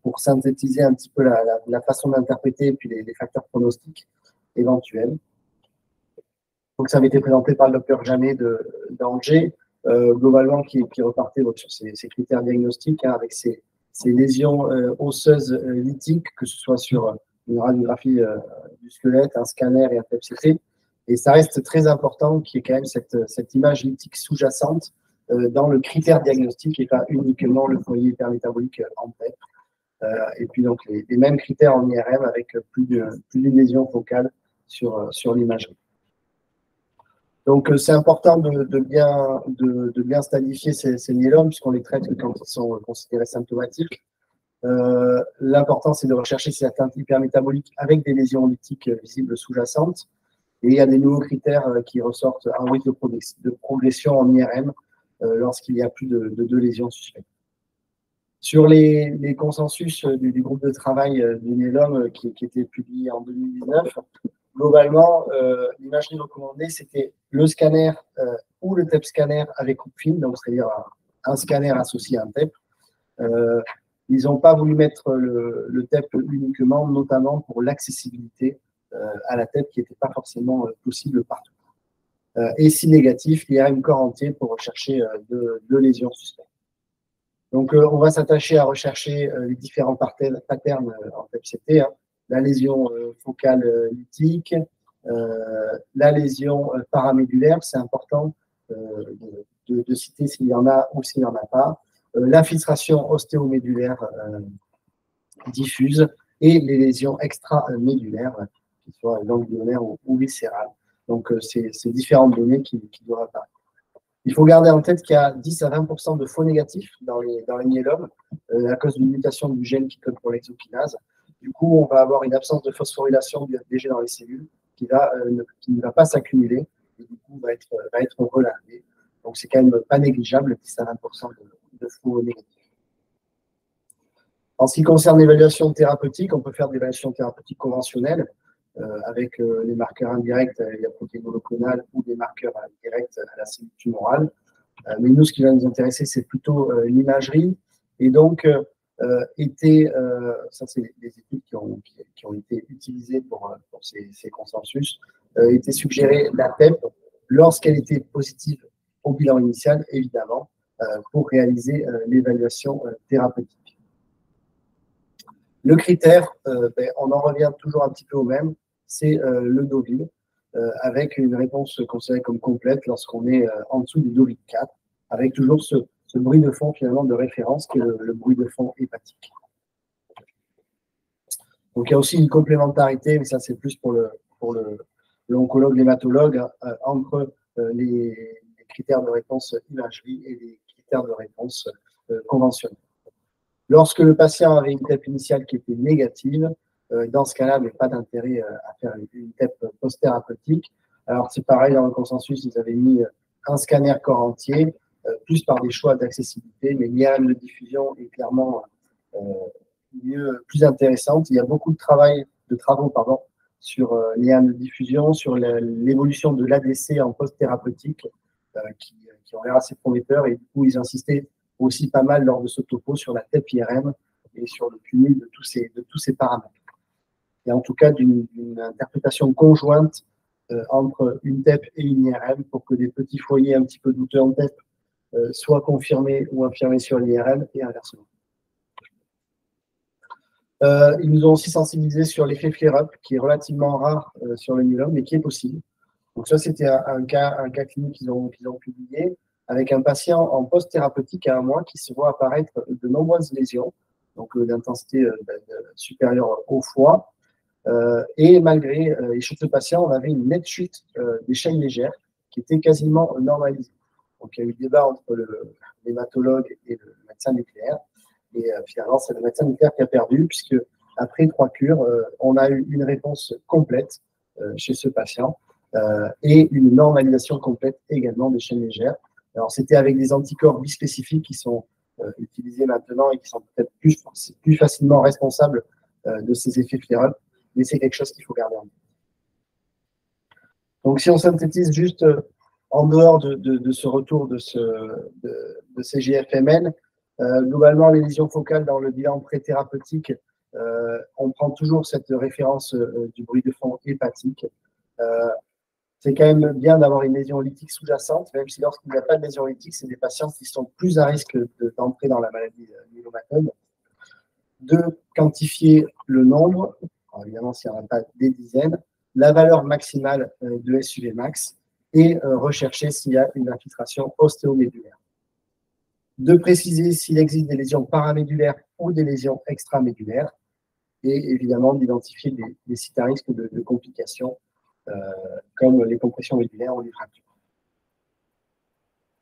pour synthétiser un petit peu la façon d'interpréter et puis les facteurs pronostiques éventuels. Donc, ça avait été présenté par le docteur Jamet d'Angers, globalement, qui repartait sur ces critères diagnostiques, avec ces lésions osseuses lithiques, que ce soit sur une radiographie du squelette, un scanner et un PET-CT. Et ça reste très important qu'il y ait quand même cette image lithique sous-jacente dans le critère diagnostique et pas uniquement le foyer hypermétabolique en PET. Et puis donc les mêmes critères en IRM avec plus d'une lésion focale sur l'imagerie. Donc c'est important de bien stadifier ces myélomes puisqu'on les traite que quand ils sont considérés symptomatiques. L'important c'est de rechercher ces atteintes hypermétaboliques avec des lésions lithiques visibles sous-jacentes. Et il y a des nouveaux critères qui ressortent en rythme de progression en IRM lorsqu'il y a plus de 2 lésions suspectes. Sur les consensus du groupe de travail du myélome qui était publié en 2019, globalement, l'imagerie recommandée, c'était le scanner ou le TEP scanner avec coupe fine, donc c'est-à-dire un scanner associé à un TEP. Ils n'ont pas voulu mettre le TEP uniquement, notamment pour l'accessibilité à la TEP qui n'était pas forcément possible partout. Et si négatif, l'IRM corps entier pour rechercher deux lésions suspectes. Donc, on va s'attacher à rechercher les différents patterns en PET-CT, hein. La lésion focale lithique, la lésion paramédulaire, c'est important de citer s'il y en a ou s'il n'y en a pas, l'infiltration ostéomédulaire diffuse et les lésions extramédulaires, qui soient ganglionnaires ou viscérales. Donc, c'est différentes données qui doivent apparaître. Il faut garder en tête qu'il y a 10 à 20% de faux négatifs dans les myélomes à cause d'une mutation du gène qui code pour l'exokinase. Du coup, on va avoir une absence de phosphorylation des gènes dans les cellules qui ne va pas s'accumuler et du coup va être relarguée. Donc, c'est quand même pas négligeable, 10 à 20% de faux négatifs. En ce qui concerne l'évaluation thérapeutique, on peut faire des évaluations thérapeutiques conventionnelles avec les marqueurs indirects à la protéine monoclonale ou des marqueurs indirects à la cellule tumorale. Mais nous, ce qui va nous intéresser, c'est plutôt l'imagerie. Et donc, ça c'est des études qui ont été utilisées pour ces consensus, était suggéré la PEP lorsqu'elle était positive au bilan initial, évidemment, pour réaliser l'évaluation thérapeutique. Le critère, on en revient toujours un petit peu au même, c'est le Deauville, avec une réponse considérée comme complète lorsqu'on est en dessous du Deauville 4, avec toujours ce bruit de fond finalement de référence qui est le bruit de fond hépatique. Donc il y a aussi une complémentarité, mais ça c'est plus pour l'oncologue, l'hématologue, entre les critères de réponse imagerie et des critères de réponse conventionnels. Lorsque le patient avait une TEP initiale qui était négative, dans ce cas-là, il n'y avait pas d'intérêt à faire une TEP post-thérapeutique. Alors, c'est pareil, dans le consensus, ils avaient mis un scanner corps entier, plus par des choix d'accessibilité, mais l'IRM de diffusion est clairement plus intéressante. Il y a beaucoup de travaux sur l'IRM de diffusion, sur l'évolution de l'ADC en post-thérapeutique, qui ont l'air assez prometteurs, et du coup, ils insistaient aussi pas mal lors de ce topo sur la TEP IRM et sur le cumul de tous ces paramètres. Et en tout cas, d'une interprétation conjointe entre une TEP et une IRM pour que des petits foyers un petit peu douteux en TEP soient confirmés ou infirmés sur l'IRM et inversement. Ils nous ont aussi sensibilisés sur l'effet flare-up, qui est relativement rare sur le myélome, mais qui est possible. Donc ça, c'était un cas clinique qu'ils ont publié, avec un patient en post-thérapeutique à 1 mois qui se voit apparaître de nombreuses lésions, donc d'intensité supérieure au foie. Et malgré les chutes de patient, on avait une nette chute des chaînes légères qui était quasiment normalisée. Donc il y a eu débat entre l'hématologue et le médecin nucléaire. Et finalement, c'est le médecin nucléaire qui a perdu, puisque après 3 cures, on a eu une réponse complète chez ce patient et une normalisation complète également des chaînes légères. Alors, c'était avec des anticorps bispécifiques qui sont utilisés maintenant et qui sont peut-être plus facilement responsables de ces effets flare-up, mais c'est quelque chose qu'il faut garder en tête. Donc, si on synthétise juste en dehors de ce retour de CGFMN, globalement, les lésions focales dans le bilan pré-thérapeutique, on prend toujours cette référence du bruit de fond hépatique. C'est quand même bien d'avoir une lésion lytique sous-jacente, même si lorsqu'il n'y a pas de lésion lytique, c'est des patients qui sont plus à risque d'entrer dans la maladie myélomatoide. De quantifier le nombre, alors évidemment s'il n'y en a pas des dizaines, la valeur maximale de SUV max et rechercher s'il y a une infiltration ostéomédulaire. De préciser s'il existe des lésions paramédulaires ou des lésions extramédulaires et évidemment d'identifier des sites à risque de complications comme les compressions médulaires ou les fractures.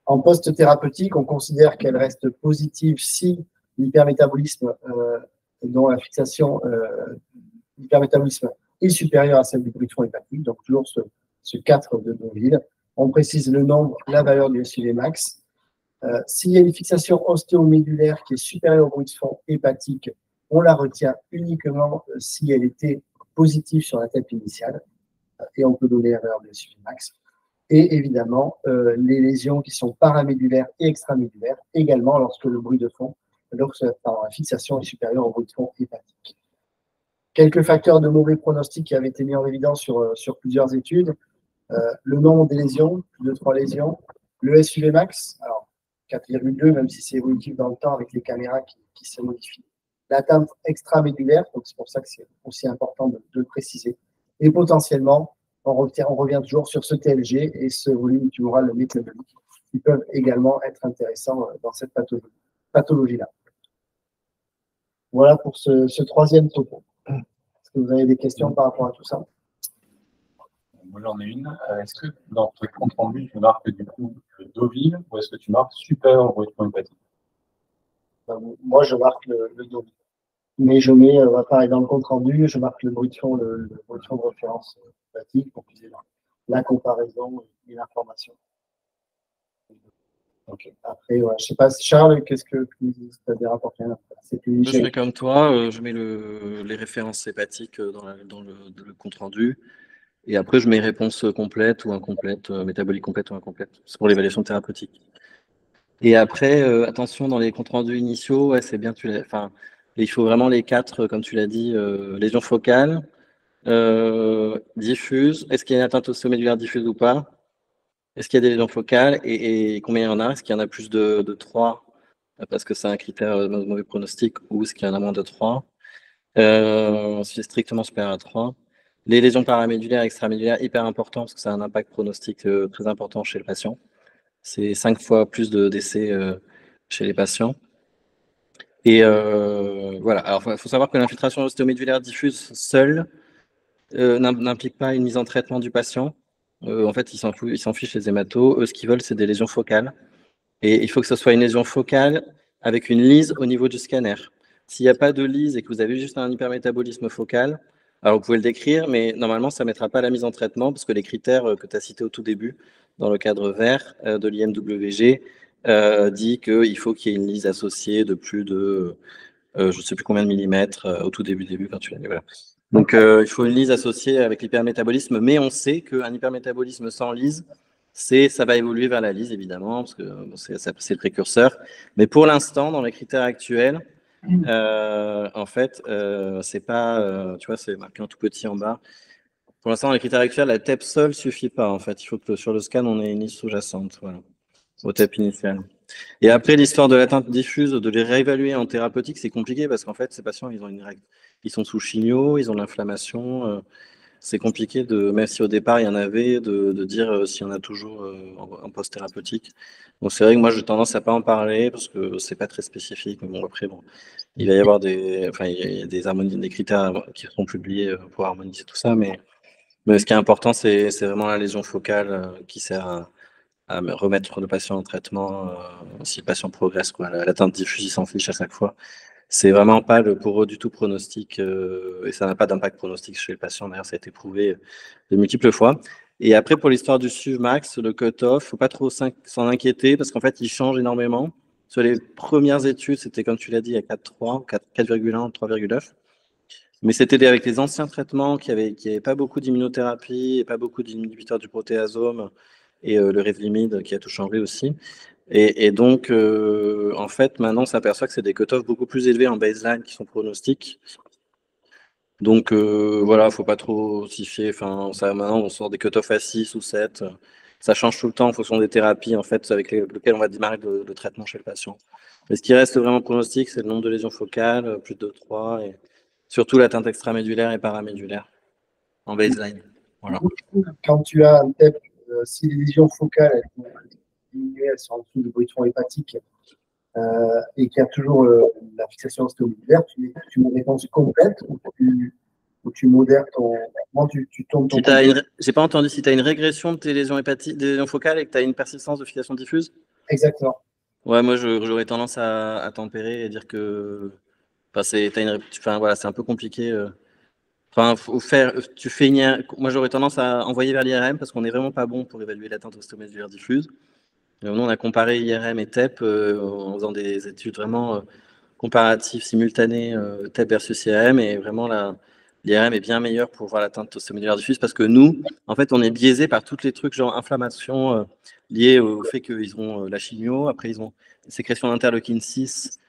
En post-thérapeutique, on considère qu'elle reste positive si l'hypermétabolisme dont la fixation l'hypermétabolisme est supérieure à celle du bruit de fond hépatique, donc toujours ce 4 de Deauville. On précise le nombre, la valeur du SUV max. S'il y a une fixation ostéomédulaire qui est supérieure au bruit de fond hépatique, on la retient uniquement si elle était positive sur la TEP initiale, et on peut donner la valeur de SUV max. Et évidemment, les lésions qui sont paramédulaires et extramédulaires, également lorsque le bruit de fond, lorsque la fixation est supérieure au bruit de fond hépatique. Quelques facteurs de mauvais pronostic qui avaient été mis en évidence sur plusieurs études. Le nombre des lésions, plus de 3 lésions. Le SUV max, alors 4,2, même si c'est évolutif dans le temps avec les caméras qui se modifient. L'atteinte extramédulaire, donc c'est pour ça que c'est aussi important de le préciser. Et potentiellement, on revient toujours sur ce TLG et ce volume tumoral métabolique qui peuvent également être intéressants dans cette pathologie-là. Voilà pour ce troisième topo. Est-ce que vous avez des questions par rapport à tout ça? Moi, j'en ai une. Est-ce que dans tes comptes rendus, tu marques du coup le Deauville ou est-ce que tu marques supérieur au bruit de fond hépatique? Moi, je marque le Deauville. Mais je mets, pareil, dans le compte rendu, je marque le bruit de fond, le bruit de fond de référence hépatique pour qu'ils aient la comparaison et l'information. Okay. Après, ouais, je ne sais pas, Charles, qu'est-ce que tu as des rapports? Je fais comme toi, je mets les références hépatiques dans le compte rendu. Et après, je mets réponse complète ou incomplète, métabolique complète ou incomplète. C'est pour l'évaluation thérapeutique. Et après, attention, dans les comptes rendus initiaux, ouais, c'est bien, il faut vraiment les 4, comme tu l'as dit, lésions focales, diffuses. Est-ce qu'il y a une atteinte ostéomédulaire diffuse ou pas? Est-ce qu'il y a des lésions focales et combien il y en a? Est-ce qu'il y en a plus de 3 parce que c'est un critère de mauvais pronostic ou est-ce qu'il y en a moins de 3? C'est strictement supérieur à 3. Les lésions paramédulaires, extramédulaires, hyper important parce que ça a un impact pronostic très important chez le patient. C'est 5 fois plus de décès chez les patients. Et voilà. Alors, il faut savoir que l'infiltration ostéomédulaire diffuse seule n'implique pas une mise en traitement du patient. En fait, ils s'en fichent les hématos. Eux, ce qu'ils veulent, c'est des lésions focales. Et il faut que ce soit une lésion focale avec une lise au niveau du scanner. S'il n'y a pas de lise et que vous avez juste un hypermétabolisme focal, alors vous pouvez le décrire, mais normalement, ça ne mettra pas la mise en traitement parce que les critères que tu as cités au tout début, dans le cadre vert de l'IMWG, dit qu'il faut qu'il y ait une lise associée de plus de, je ne sais plus combien de millimètres au tout début, quand tu l'as dit. Voilà. Donc, il faut une lise associée avec l'hypermétabolisme, mais on sait qu'un hypermétabolisme sans lise, ça va évoluer vers la lise, évidemment, parce que bon, c'est le précurseur. Mais pour l'instant, dans les critères actuels, en fait, c'est pas, tu vois, c'est marqué en tout petit en bas. Pour l'instant, dans les critères actuels, la TEP seule suffit pas, en fait. Il faut que sur le scan, on ait une lise sous-jacente, voilà, au TEP initial. Et après, l'histoire de l'atteinte diffuse, de les réévaluer en thérapeutique, c'est compliqué parce qu'en fait, ces patients, ils sont sous chimio, ils ont l'inflammation. C'est compliqué, même si au départ, il y en avait, de dire s'il y en a toujours en post-thérapeutique. Donc, c'est vrai que moi, j'ai tendance à pas en parler parce que c'est pas très spécifique. Mais bon, après, bon, il va y avoir il y a des critères qui seront publiés pour harmoniser tout ça. Mais ce qui est important, c'est vraiment la lésion focale qui sert à remettre le patient en traitement si le patient progresse, quoi. L'atteinte diffuse, il s'en fiche à chaque fois. C'est vraiment pas pour eux du tout pronostic et ça n'a pas d'impact pronostic chez le patient. D'ailleurs, ça a été prouvé de multiples fois. Et après, pour l'histoire du SUVmax, le cut-off, faut pas trop s'en inquiéter parce qu'en fait, il change énormément. Sur les premières études, c'était comme tu l'as dit, à 4,3, 4,1, 3,9. Mais c'était avec les anciens traitements qui avaient pas beaucoup d'immunothérapie et pas beaucoup d'inhibiteurs du protéasome et le Revlimid qui a tout changé aussi. Et donc, en fait, maintenant, on s'aperçoit que c'est des cut-offs beaucoup plus élevés en baseline qui sont pronostiques. Donc, voilà, il ne faut pas trop s'y fier. Enfin, maintenant, on sort des cut-offs à 6 ou 7. Ça change tout le temps en fonction des thérapies, en fait, avec lesquelles on va démarrer le traitement chez le patient. Mais ce qui reste vraiment pronostique, c'est le nombre de lésions focales, plus de 3, et surtout l'atteinte extramédulaire et paramédulaire en baseline. Voilà. Quand tu as un TEP, si les lésions focales elles sont en dessous du bruitron hépatique et qu'il y a toujours la fixation ostéomodulaire, tu mets une réponse complète ou tu modères ton. Comment tu tournes ton. J'ai pas entendu si tu as une régression de tes lésions hépatiques, des lésions focales et que tu as une persistance de fixation diffuse. Exactement. Ouais, moi j'aurais tendance à tempérer et dire que. Enfin, c'est un peu compliqué. Enfin, moi, j'aurais tendance à envoyer vers l'IRM parce qu'on n'est vraiment pas bon pour évaluer l'atteinte ostéomédulaire diffuse. Nous, on a comparé IRM et TEP en faisant des études vraiment comparatives, simultanées, TEP versus IRM. Et vraiment, l'IRM est bien meilleure pour voir l'atteinte ostéomédulaire diffuse parce que nous, en fait, on est biaisé par tous les trucs genre inflammation liés au fait qu'ils ont la chimio. Après, ils ont sécrétion d'interleukine 6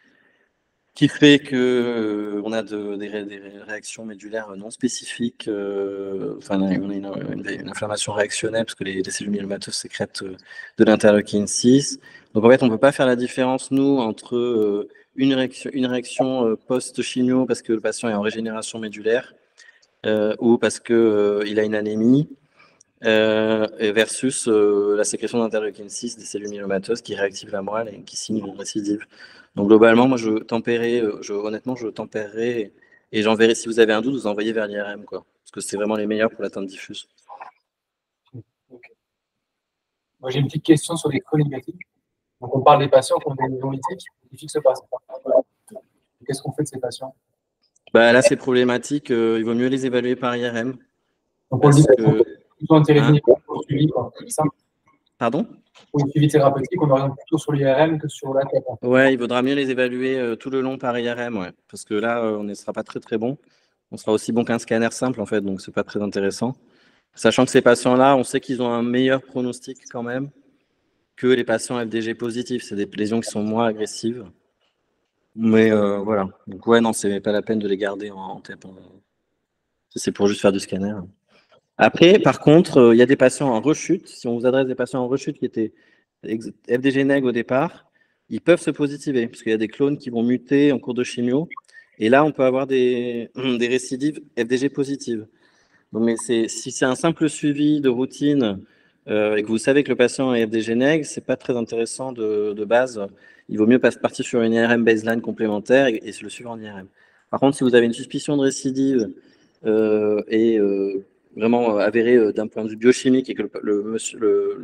qui fait qu'on a des réactions médulaires non spécifiques. Enfin, on a une inflammation réactionnelle parce que les cellules myélomateuses sécrètent de l'interleukine 6. Donc, en fait, on ne peut pas faire la différence, nous, entre une réaction post-chimio parce que le patient est en régénération médulaire ou parce qu'il a une anémie versus la sécrétion d'interleukine 6 des cellules myélomateuses qui réactivent la moelle et qui signent une récidive. Donc globalement, moi honnêtement, je tempérerais et j'enverrai, si vous avez un doute, vous envoyez vers l'IRM, quoi. Parce que c'est vraiment les meilleurs pour l'atteinte diffuse. Okay. Moi j'ai une petite question sur les cholymatiques. Donc on parle des patients qui ont des lésions lytiques qui ne fixent pas. Qu'est-ce qu'on fait de ces patients? Là, c'est problématique. Il vaut mieux les évaluer par IRM. Donc on dit plutôt intéressé pour le suivi, ça. Pardon? Pour le suivi thérapeutique, on oriente plutôt sur l'IRM que sur la TEP. Ouais, il vaudra mieux les évaluer tout le long par IRM, ouais. Parce que là, on ne sera pas très très bon. On sera aussi bon qu'un scanner simple, en fait, donc c'est pas très intéressant. Sachant que ces patients-là, on sait qu'ils ont un meilleur pronostic quand même que les patients FDG positifs. C'est des lésions qui sont moins agressives. Mais voilà. Donc ouais, non, c'est pas la peine de les garder en TEP. C'est pour juste faire du scanner. Après, par contre, il y a des patients en rechute. Si on vous adresse des patients en rechute qui étaient FDG neg au départ, ils peuvent se positiver, parce qu'il y a des clones qui vont muter en cours de chimio. Et là, on peut avoir des récidives FDG positives. Donc, mais si c'est un simple suivi de routine et que vous savez que le patient est FDG neg, c'est pas très intéressant de base. Il vaut mieux partir sur une IRM baseline complémentaire et se le suivre en IRM. Par contre, si vous avez une suspicion de récidive vraiment avéré d'un point de vue biochimique et que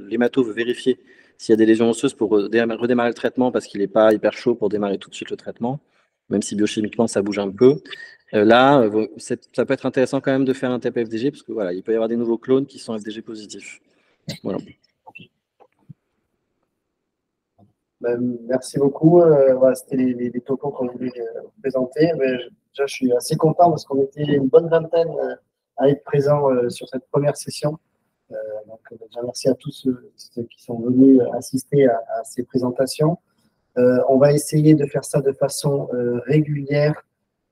l'hémato veut vérifier s'il y a des lésions osseuses pour redémarrer le traitement parce qu'il n'est pas hyper chaud pour démarrer tout de suite le traitement, même si biochimiquement ça bouge un peu. Là, ça peut être intéressant quand même de faire un TAP FDG parce que voilà, il peut y avoir des nouveaux clones qui sont FDG positifs. Voilà. Merci beaucoup. Voilà, c'était les topos qu'on voulait présenter. Mais déjà, je suis assez content parce qu'on était une bonne vingtaine à être présents sur cette première session. Donc, déjà, merci à tous ceux qui sont venus assister à ces présentations. On va essayer de faire ça de façon régulière,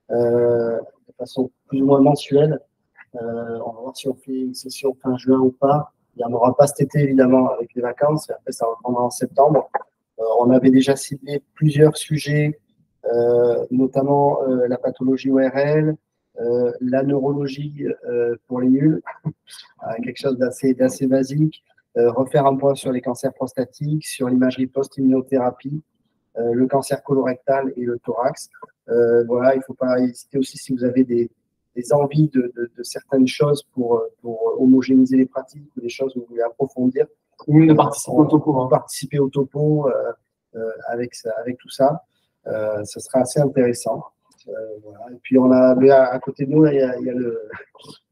de façon plus ou moins mensuelle. On va voir si on fait une session fin juin ou pas. Il n'y en aura pas cet été, évidemment, avec les vacances. Et après, ça reprendra en septembre. On avait déjà ciblé plusieurs sujets, notamment la pathologie ORL, la neurologie pour les nuls, quelque chose d'assez basique, refaire un point sur les cancers prostatiques, sur l'imagerie post-immunothérapie, le cancer colorectal et le thorax. Voilà, il ne faut pas hésiter aussi si vous avez des envies de certaines choses pour homogénéiser les pratiques ou des choses où vous voulez approfondir. Oui, participer au topo avec tout ça. Ce sera assez intéressant. Voilà. Et puis, on a à côté de nous, là, il y a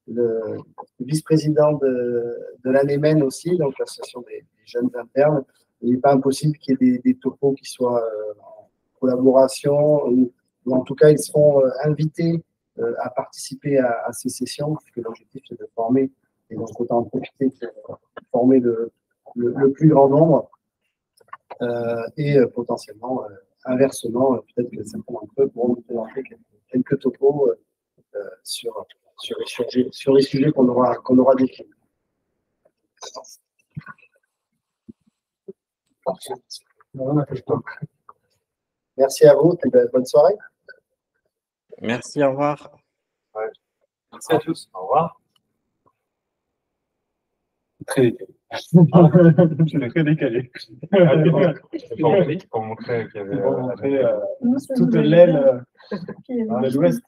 le vice-président de l'ANEMEN aussi, donc l'association des jeunes internes. Il n'est pas impossible qu'il y ait des topos qui soient en collaboration, ou en tout cas, ils seront invités à participer à ces sessions, puisque l'objectif, c'est de former, et donc autant en profiter pour former le plus grand nombre, et potentiellement, inversement, peut-être que certains d'entre eux pourront nous présenter quelques topos sur les sujets qu'on aura décrits. Merci à vous, et bonne soirée. Merci, au revoir. Ouais. Merci à tous, au revoir. Très décalé. Très décalé. Pour montrer qu'il y avait toute l'aile de l'Ouest.